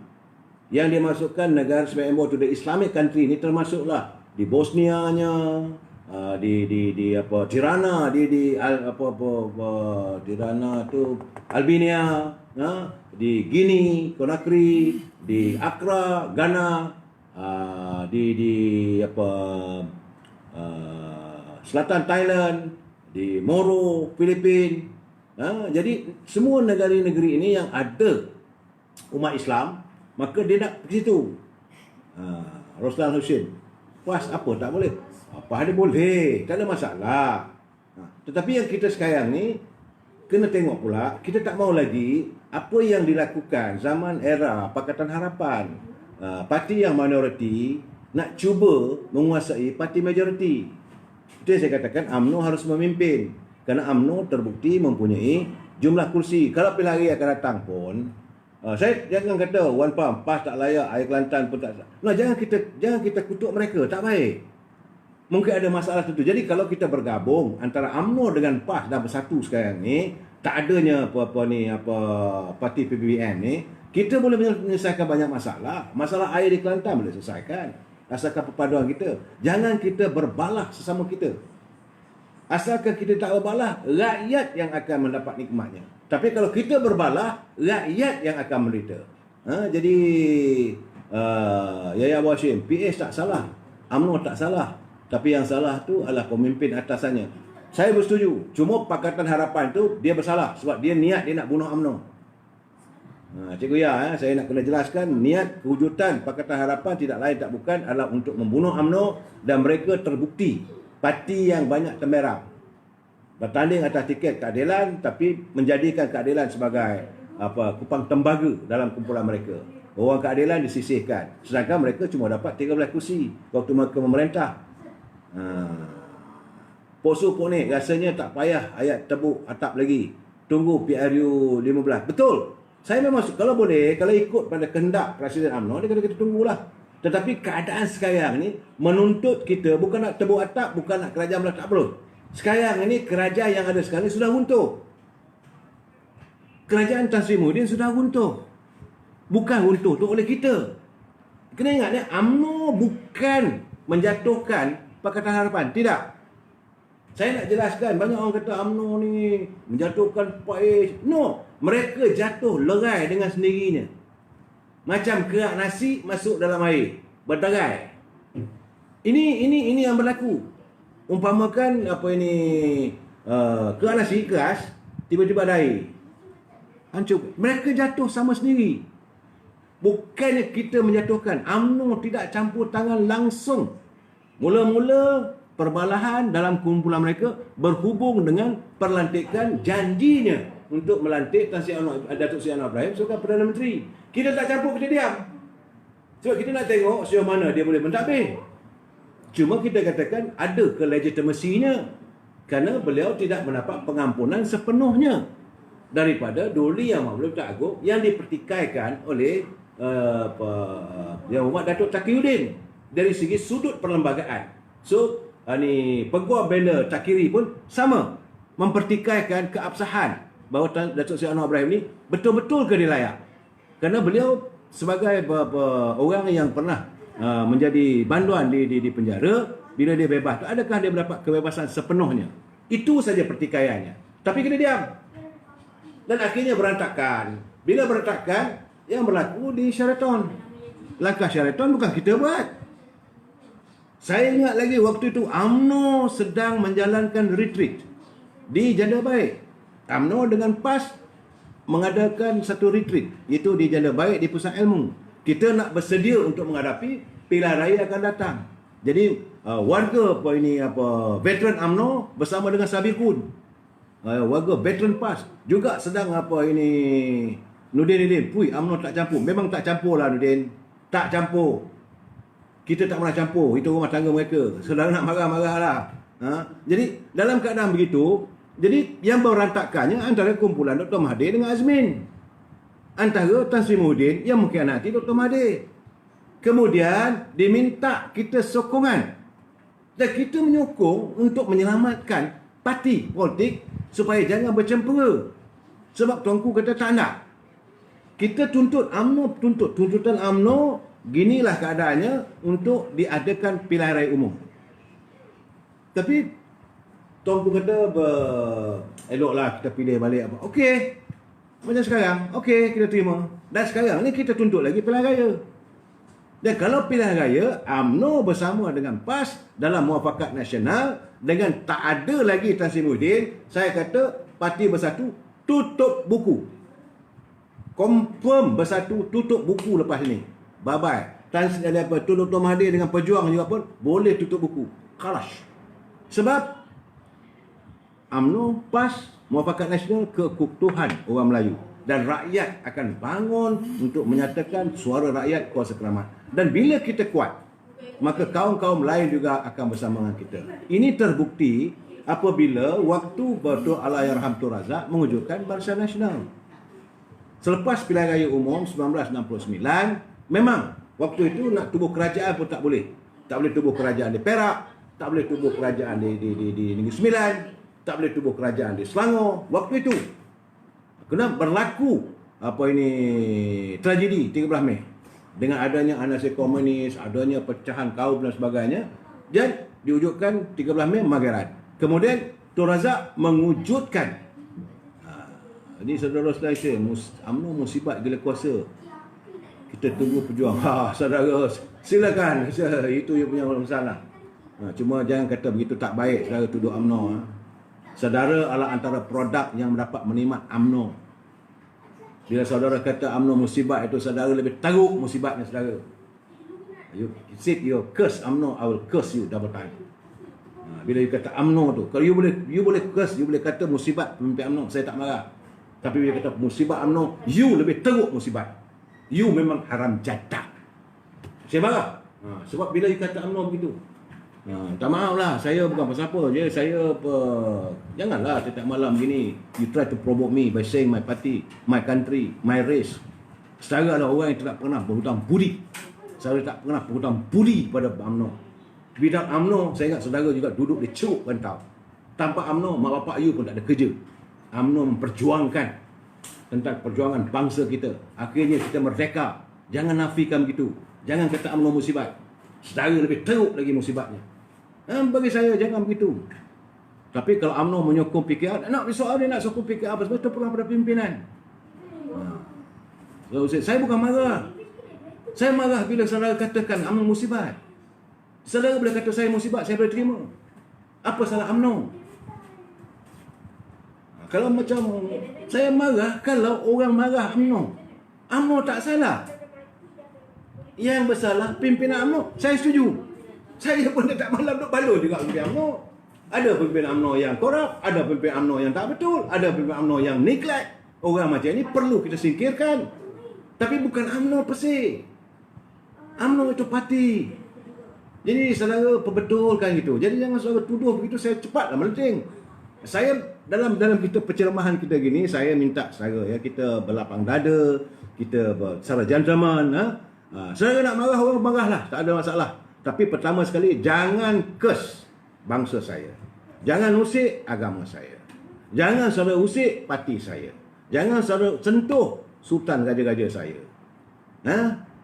Yang dia masukkan negara Special Envoy to the Islamic country ni termasuklah di Bosnianya, di Tirana, Tirana tu Albania, di Guinea, Conakry, di Accra, Ghana, selatan Thailand, di Moro, Filipina. Jadi semua negara-negeri ini yang ada umat Islam, maka dia nak pergi situ. Roslan Hussein, puas apa tak boleh? Apa ada boleh, tak ada masalah. Tetapi yang kita sekarang ni kena tengok pula, kita tak mau lagi apa yang dilakukan zaman era Pakatan Harapan. Parti yang minoriti nak cuba menguasai parti majoriti. Itu yang saya katakan UMNO harus memimpin. Kerana UMNO terbukti mempunyai jumlah kursi. Kalau pilihan hari akan datang pun, saya jangan kata Wan Pam, PAS tak layak, Air Kelantan pun tak. No, jangan kita kutuk mereka, tak baik. Mungkin ada masalah tentu. Jadi kalau kita bergabung antara UMNO dengan PAS dan bersatu sekarang ni, tak adanya parti PBBM ni, kita boleh menyelesaikan banyak masalah. Masalah air di Kelantan boleh selesaikan. Asalkan perpaduan kita. Jangan kita berbalah sesama kita. Asalkan kita tak berbalah, rakyat yang akan mendapat nikmatnya. Tapi kalau kita berbalah, rakyat yang akan menderita. Jadi Yahya Abdul Hashim, PS tak salah, UMNO tak salah. Tapi yang salah tu adalah pemimpin atasannya. Saya bersetuju. Cuma Pakatan Harapan tu dia bersalah sebab dia niat dia nak bunuh UMNO. Cikgu Ya, saya nak kena jelaskan, niat kewujudan Pakatan Harapan tidak lain tak bukan adalah untuk membunuh UMNO, dan mereka terbukti parti yang banyak temberang bertanding atas tiket keadilan, tapi menjadikan keadilan sebagai kupang tembaga dalam kumpulan mereka. Orang keadilan disisihkan, sedangkan mereka cuma dapat 13 kursi waktu mereka memerintah. Poso Ponik rasanya tak payah ayat tebuk atap lagi, tunggu PRU 15. Betul, saya memang kalau boleh, kalau ikut pada kehendak Presiden UMNO, dia kata kita tunggulah. Tetapi keadaan sekarang ni menuntut kita bukan nak tebuk atap, bukan nak kerajaan belah, tak perlu. Sekarang ini kerajaan yang ada sekarang ni sudah runtuh. Kerajaan Tan Sri Muhyiddin sudah runtuh. Bukan runtuh tu oleh kita. Kena ingat ni, UMNO bukan menjatuhkan Pakatan Harapan, tidak. Saya nak jelaskan, banyak orang kata UMNO ni menjatuhkan PAS. No, mereka jatuh lerai dengan sendirinya. Macam kerak nasi masuk dalam air, berderai. Ini yang berlaku. Umpamakan apa ini keras ikhlas, tiba-tiba ada air. Hancur. Mereka jatuh sama sendiri. Bukannya kita menjatuhkan. UMNO tidak campur tangan langsung. Mula-mula perbalahan dalam kumpulan mereka berhubung dengan perlantikan janjinya untuk melantik Datuk Seri Anwar Ibrahim sebagai Perdana Menteri. Kita tak campur, kita diam. Sebab kita nak tengok sejauh mana dia boleh mentadbir. Cuma kita katakan ada kelegitimasinya kerana beliau tidak mendapat pengampunan sepenuhnya daripada Duli Yang Maha Tuan Agung yang dipertikaikan oleh Yang Hormat Datuk Takiyuddin dari segi sudut perlembagaan. So peguam bela Takiri pun sama mempertikaikan keabsahan bahawa Datuk Seri Anwar Ibrahim ni betul-betul ke dia layak. Kerana beliau sebagai orang yang pernah menjadi banduan di penjara, bila dia bebas, adakah dia mendapat kebebasan sepenuhnya? Itu saja pertikaiannya. Tapi kita diam. Dan akhirnya berantakan. Bila berantakan, yang berlaku di Sheraton. Langkah Sheraton bukan kita buat. Saya ingat lagi waktu itu UMNO sedang menjalankan retreat di Janda Baik. UMNO dengan PAS mengadakan satu retreat, iaitu di Janda Baik di Pusat Ilmu. Kita nak bersedia untuk menghadapi pilihan raya akan datang. Jadi warga veteran UMNO bersama dengan Sabikun, warga veteran PAS juga sedang Nudin, pui UMNO tak campur. Memang tak campur lah Nudin, tak campur. Kita tak pernah campur, itu rumah tangga mereka. Saudara nak marah-marah lah. Jadi dalam keadaan begitu, jadi yang berantakannya antara kumpulan Dr. Mahathir dengan Azmin, antara Tan Sri Muhyiddin yang mengkhianati Dr. Mahathir. Kemudian diminta kita sokongan, dan kita menyokong untuk menyelamatkan parti politik supaya jangan bercempera. Sebab tuanku kata tak nak. Kita tuntut UMNO, tuntutan UMNO, ginilah keadaannya untuk diadakan pilihan raya umum. Tapi tuanku kata eloklah kita pilih balik apa. Okey. Macam sekarang, okey, kita terima. Dan sekarang ni kita tuntut lagi pilihan raya. Dan kalau pilihan raya, UMNO bersama dengan PAS dalam muafakat nasional, dengan tak ada lagi Tan Sri Muhyiddin, saya kata Parti Bersatu tutup buku. Confirm Bersatu tutup buku lepas ni. Bye-bye. Dr. Mahathir dengan Pejuang juga pun boleh tutup buku. Kalash. Sebab UMNO, PAS, Muafakat Nasional, keutuhan orang Melayu. Dan rakyat akan bangun untuk menyatakan suara rakyat kuasa keramat. Dan bila kita kuat, maka kaum-kaum lain juga akan bersama dengan kita. Ini terbukti apabila waktu Datuk Allahyarham Tun Razak mewujudkan Barisan Nasional. Selepas pilihan raya umum 1969, memang waktu itu nak tubuh kerajaan pun tak boleh. Tak boleh tubuh kerajaan di Perak, tak boleh tubuh kerajaan di Negeri Sembilan, tak boleh tubuh kerajaan di Selangor waktu itu. Kena berlaku tragedi 13 Mei dengan adanya anarki komunis, adanya pecahan kaum dan sebagainya, dan diwujudkan 13 Mei Magaran. Kemudian Tun Razak mewujudkan ini saudara-saudara saya, UMNO musibat gila kuasa. Kita tunggu pejuang. Saudara, silakan. Itu yang punya masalah. Cuma jangan kata begitu tak baik saudara tuduh UMNO. Saudara adalah antara produk yang mendapat menikmat UMNO. Bila saudara kata UMNO musibat, itu saudara lebih teruk musibatnya saudara. You said you curse UMNO, I will curse you double time. Bila you kata UMNO tu, kalau you boleh curse, you boleh kata musibat pemimpin UMNO, saya tak marah. Tapi bila kata musibat UMNO, you lebih teruk musibat. You memang haram jadak. Saya marah. Sebab bila you kata UMNO begitu. Tak maaf lah, saya bukan apa-apa je. Janganlah setiap malam gini you try to provoke me by saying my party, my country, my race. Saya adalah orang yang tidak pernah berhutang budi. Saya tak pernah berhutang budi pada UMNO. Without UMNO, saya ingat saudara juga duduk di ceruk rantau. Tanpa UMNO, mak bapak you pun tak ada kerja. UMNO memperjuangkan tentang perjuangan bangsa kita. Akhirnya kita merdeka. Jangan nafikan begitu. Jangan kata UMNO musibat. Saudara lebih teruk lagi musibatnya. Bagi saya jangan begitu. Tapi kalau UMNO menyokong PKR, nak soal dia nak sokong PKR sebab itu pegang pada pimpinan. So, saya bukan marah. Saya marah bila saudara katakan UMNO musibat. Saudara boleh kata saya musibat, saya boleh terima. Apa salah UMNO? Kalau macam saya marah, kalau orang marah UMNO tak salah. Yang bersalah pimpinan UMNO. Saya setuju. Saya pun tak malam duk baloi juga pimpinan UMNO. Ada pimpinan UMNO yang korup, ada pimpinan UMNO yang tak betul, ada pimpinan UMNO yang neglect. Orang macam ni perlu kita singkirkan. Tapi bukan UMNO perse. UMNO itu parti. Jadi saudara perbetulkan gitu. Jadi jangan saudara tuduh begitu, saya cepatlah melenting. Saya dalam kita penceramahan kita gini, saya minta saudara ya, kita berlapang dada, kita secara gentleman, saudara nak marah, orang marahlah, tak ada masalah. Tapi pertama sekali, jangan curse bangsa saya. Jangan usik agama saya. Jangan saudara usik parti saya. Jangan saudara sentuh sultan raja-raja saya.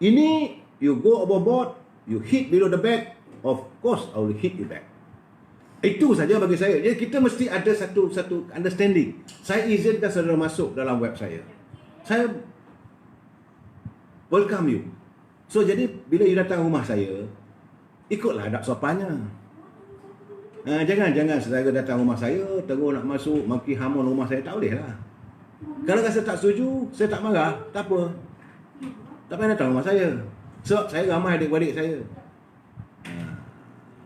Ini you go overboard, you hit below the back, of course I will hit you back. Itu saja bagi saya. Jadi kita mesti ada satu understanding. Saya izinkan saudara masuk dalam web saya. Saya welcome you. So jadi bila you datang rumah saya, ikutlah adab sopannya. Jangan saudara datang rumah saya terus nak masuk maki hamun rumah saya, tak boleh lah. Kalau rasa tak setuju, saya tak marah, tak apa. Tak payah datang rumah saya. Sebab saya ramai adik-adik saya.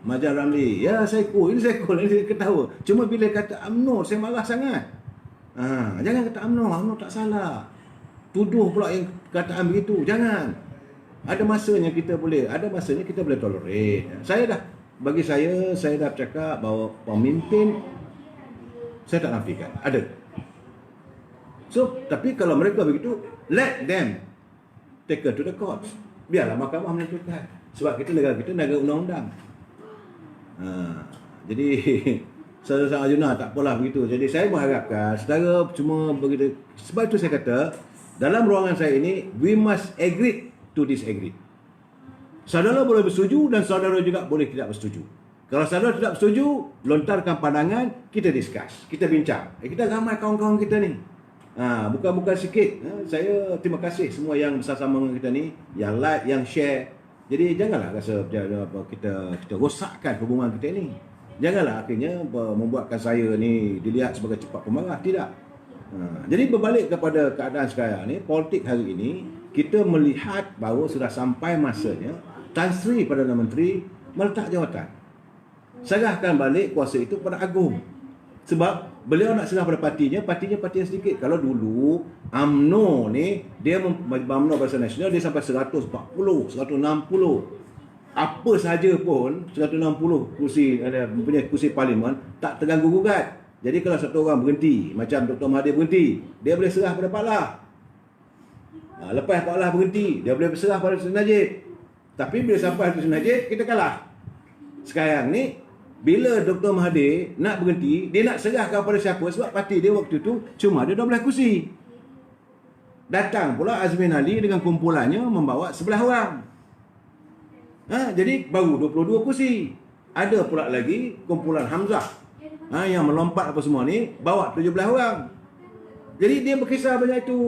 Majar Ramli, ya saya cool, ini saya ketawa. Cuma bila kata UMNO, saya marah sangat. Jangan kata UMNO tak salah. Tuduh pula yang kataan begitu, jangan. Ada masanya kita boleh tolerate. Bagi saya dah cakap bahawa pemimpin, saya tak nafikan, ada. So, tapi kalau mereka begitu, let them take her to the courts. Biarlah mahkamah menentukan. Sebab negara kita negara undang-undang. Jadi saudara Arjuna tak apalah begitu. Jadi saya mengharapkan saudara cuma begitu. Sebab itu saya kata dalam ruangan saya ini we must agree to disagree. Saudara boleh bersetuju dan saudara juga boleh tidak bersetuju. Kalau saudara tidak bersetuju, lontarkan pandangan, kita discuss, kita bincang. Kita ramai kawan-kawan kita ni. Bukan sikit. Saya terima kasih semua yang bersama dengan kita ni, yang like, yang share. Jadi janganlah rasa kita rosakkan hubungan kita ni. Janganlah akhirnya membuatkan saya ni dilihat sebagai cepat pemarah. Tidak. Jadi berbalik kepada keadaan sekarang ni, politik hari ini, kita melihat bahawa sudah sampai masanya Tan Sri Perdana Menteri meletak jawatan. Serahkan balik kuasa itu kepada Agong. Sebab beliau nak serah pada partinya parti yang sedikit. Kalau dulu UMNO ni, dia UMNO Barisan Nasional, dia sampai 140, 160. Apa sahaja pun 160 kursi, punya kursi parlimen tak terganggu gugat. Jadi kalau satu orang berhenti, macam Dr. Mahathir berhenti, dia boleh serah pada Pak Lah. Lepas Pak Lah berhenti, dia boleh berserah pada Sri Najib. Tapi bila sampai Sri Najib, kita kalah. Sekarang ni, bila Dr. Mahathir nak berhenti, dia nak serahkan kepada siapa? Sebab parti dia waktu tu cuma ada 12 kursi. Datang pula Azmin Ali dengan kumpulannya membawa 11 orang. Jadi baru 22 kursi. Ada pula lagi kumpulan Hamzah yang melompat apa semua ni, bawa 17 orang. Jadi dia berkisar banyak itu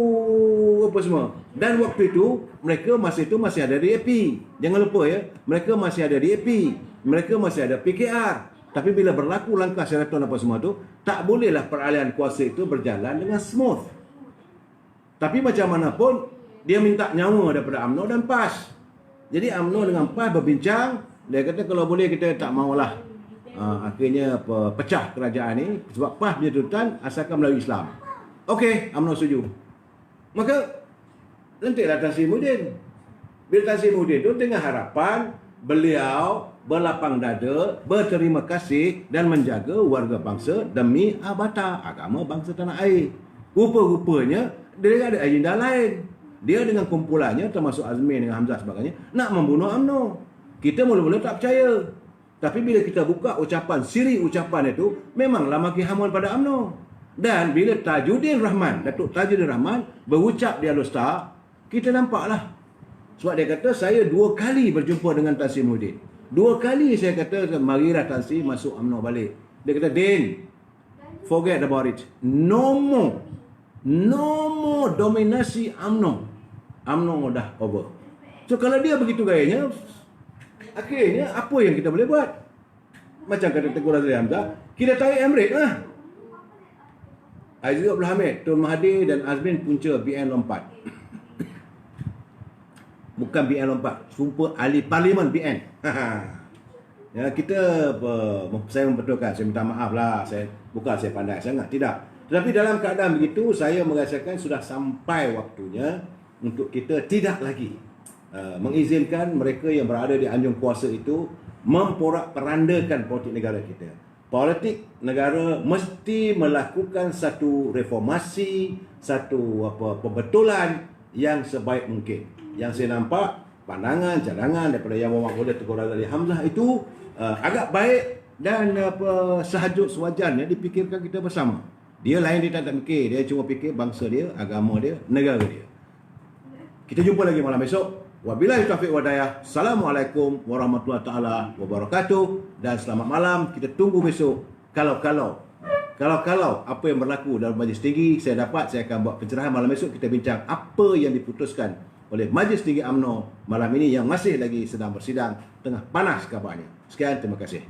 apa semua. Dan waktu itu mereka masa itu masih ada DAP. Jangan lupa ya, mereka masih ada DAP. Mereka masih ada PKR. Tapi bila berlaku langkah Sheraton apa semua tu, tak bolehlah peralihan kuasa itu berjalan dengan smooth. Tapi macam mana pun, dia minta nyawa daripada UMNO dan PAS. Jadi UMNO dengan PAS berbincang, dia kata kalau boleh kita tak maulah akhirnya pecah kerajaan ni, sebab PAS punya tuntutan asalkan melalui Islam. Okey, UMNO setuju. Maka lentiklah Tan Sri Muhyiddin. Bila Tan Sri Muhyiddin tu dengan harapan beliau berlapang dada, berterima kasih dan menjaga warga bangsa demi abata agama bangsa tanah air. Rupa-rupanya dia ada agenda lain. Dia dengan kumpulannya termasuk Azmin dengan Hamzah sebagainya nak membunuh UMNO. Kita mula-mula tak percaya. Tapi bila kita buka ucapan, siri ucapan itu, memanglah makin hamun pada UMNO. Dan bila Tajuddin Rahman, Datuk Tajuddin Rahman berucap di Alostar, kita nampaklah. Sebab dia kata, saya 2 kali berjumpa dengan Tan Sri Muhyiddin. 2 kali saya kata, marilah Tan Sri masuk UMNO balik. Dia kata, Din, forget about it. No more dominasi UMNO. UMNO dah over. So kalau dia begitu gayanya, Akhirnya apa yang kita boleh buat? Macam kata Tengku Razali Hamzah, kita tarik Emirates lah. Aziz Abdul Hamid, Tun Mahathir dan Azmin punca BN lompat. Bukan BN lompat, sumpah ahli parlimen BN. Ya, saya membetulkan, saya minta maaf lah, bukan saya pandai sangat, tidak. Tetapi dalam keadaan begitu, saya merasakan sudah sampai waktunya untuk kita tidak lagi mengizinkan mereka yang berada di anjung kuasa itu memporak-perandakan politik negara kita. Politik negara mesti melakukan satu reformasi, satu pembetulan yang sebaik mungkin. Yang saya nampak pandangan, cadangan daripada Yang Berhormat Ketua Tengku Razali Hamzah itu agak baik dan sehajut sewajarnya dipikirkan kita bersama. Dia lain, dia tak fikir, dia cuma fikir bangsa dia, agama dia, negara dia. Kita jumpa lagi malam esok. Wabillahi taufiq wal hidayah. Assalamualaikum warahmatullahi taala wabarakatuh dan selamat malam. Kita tunggu besok. Kalau apa yang berlaku dalam Majlis Tinggi saya akan buat pencerahan malam esok. Kita bincang apa yang diputuskan oleh Majlis Tinggi UMNO malam ini yang masih lagi sedang bersidang, tengah panas kabarnya. Sekian, terima kasih.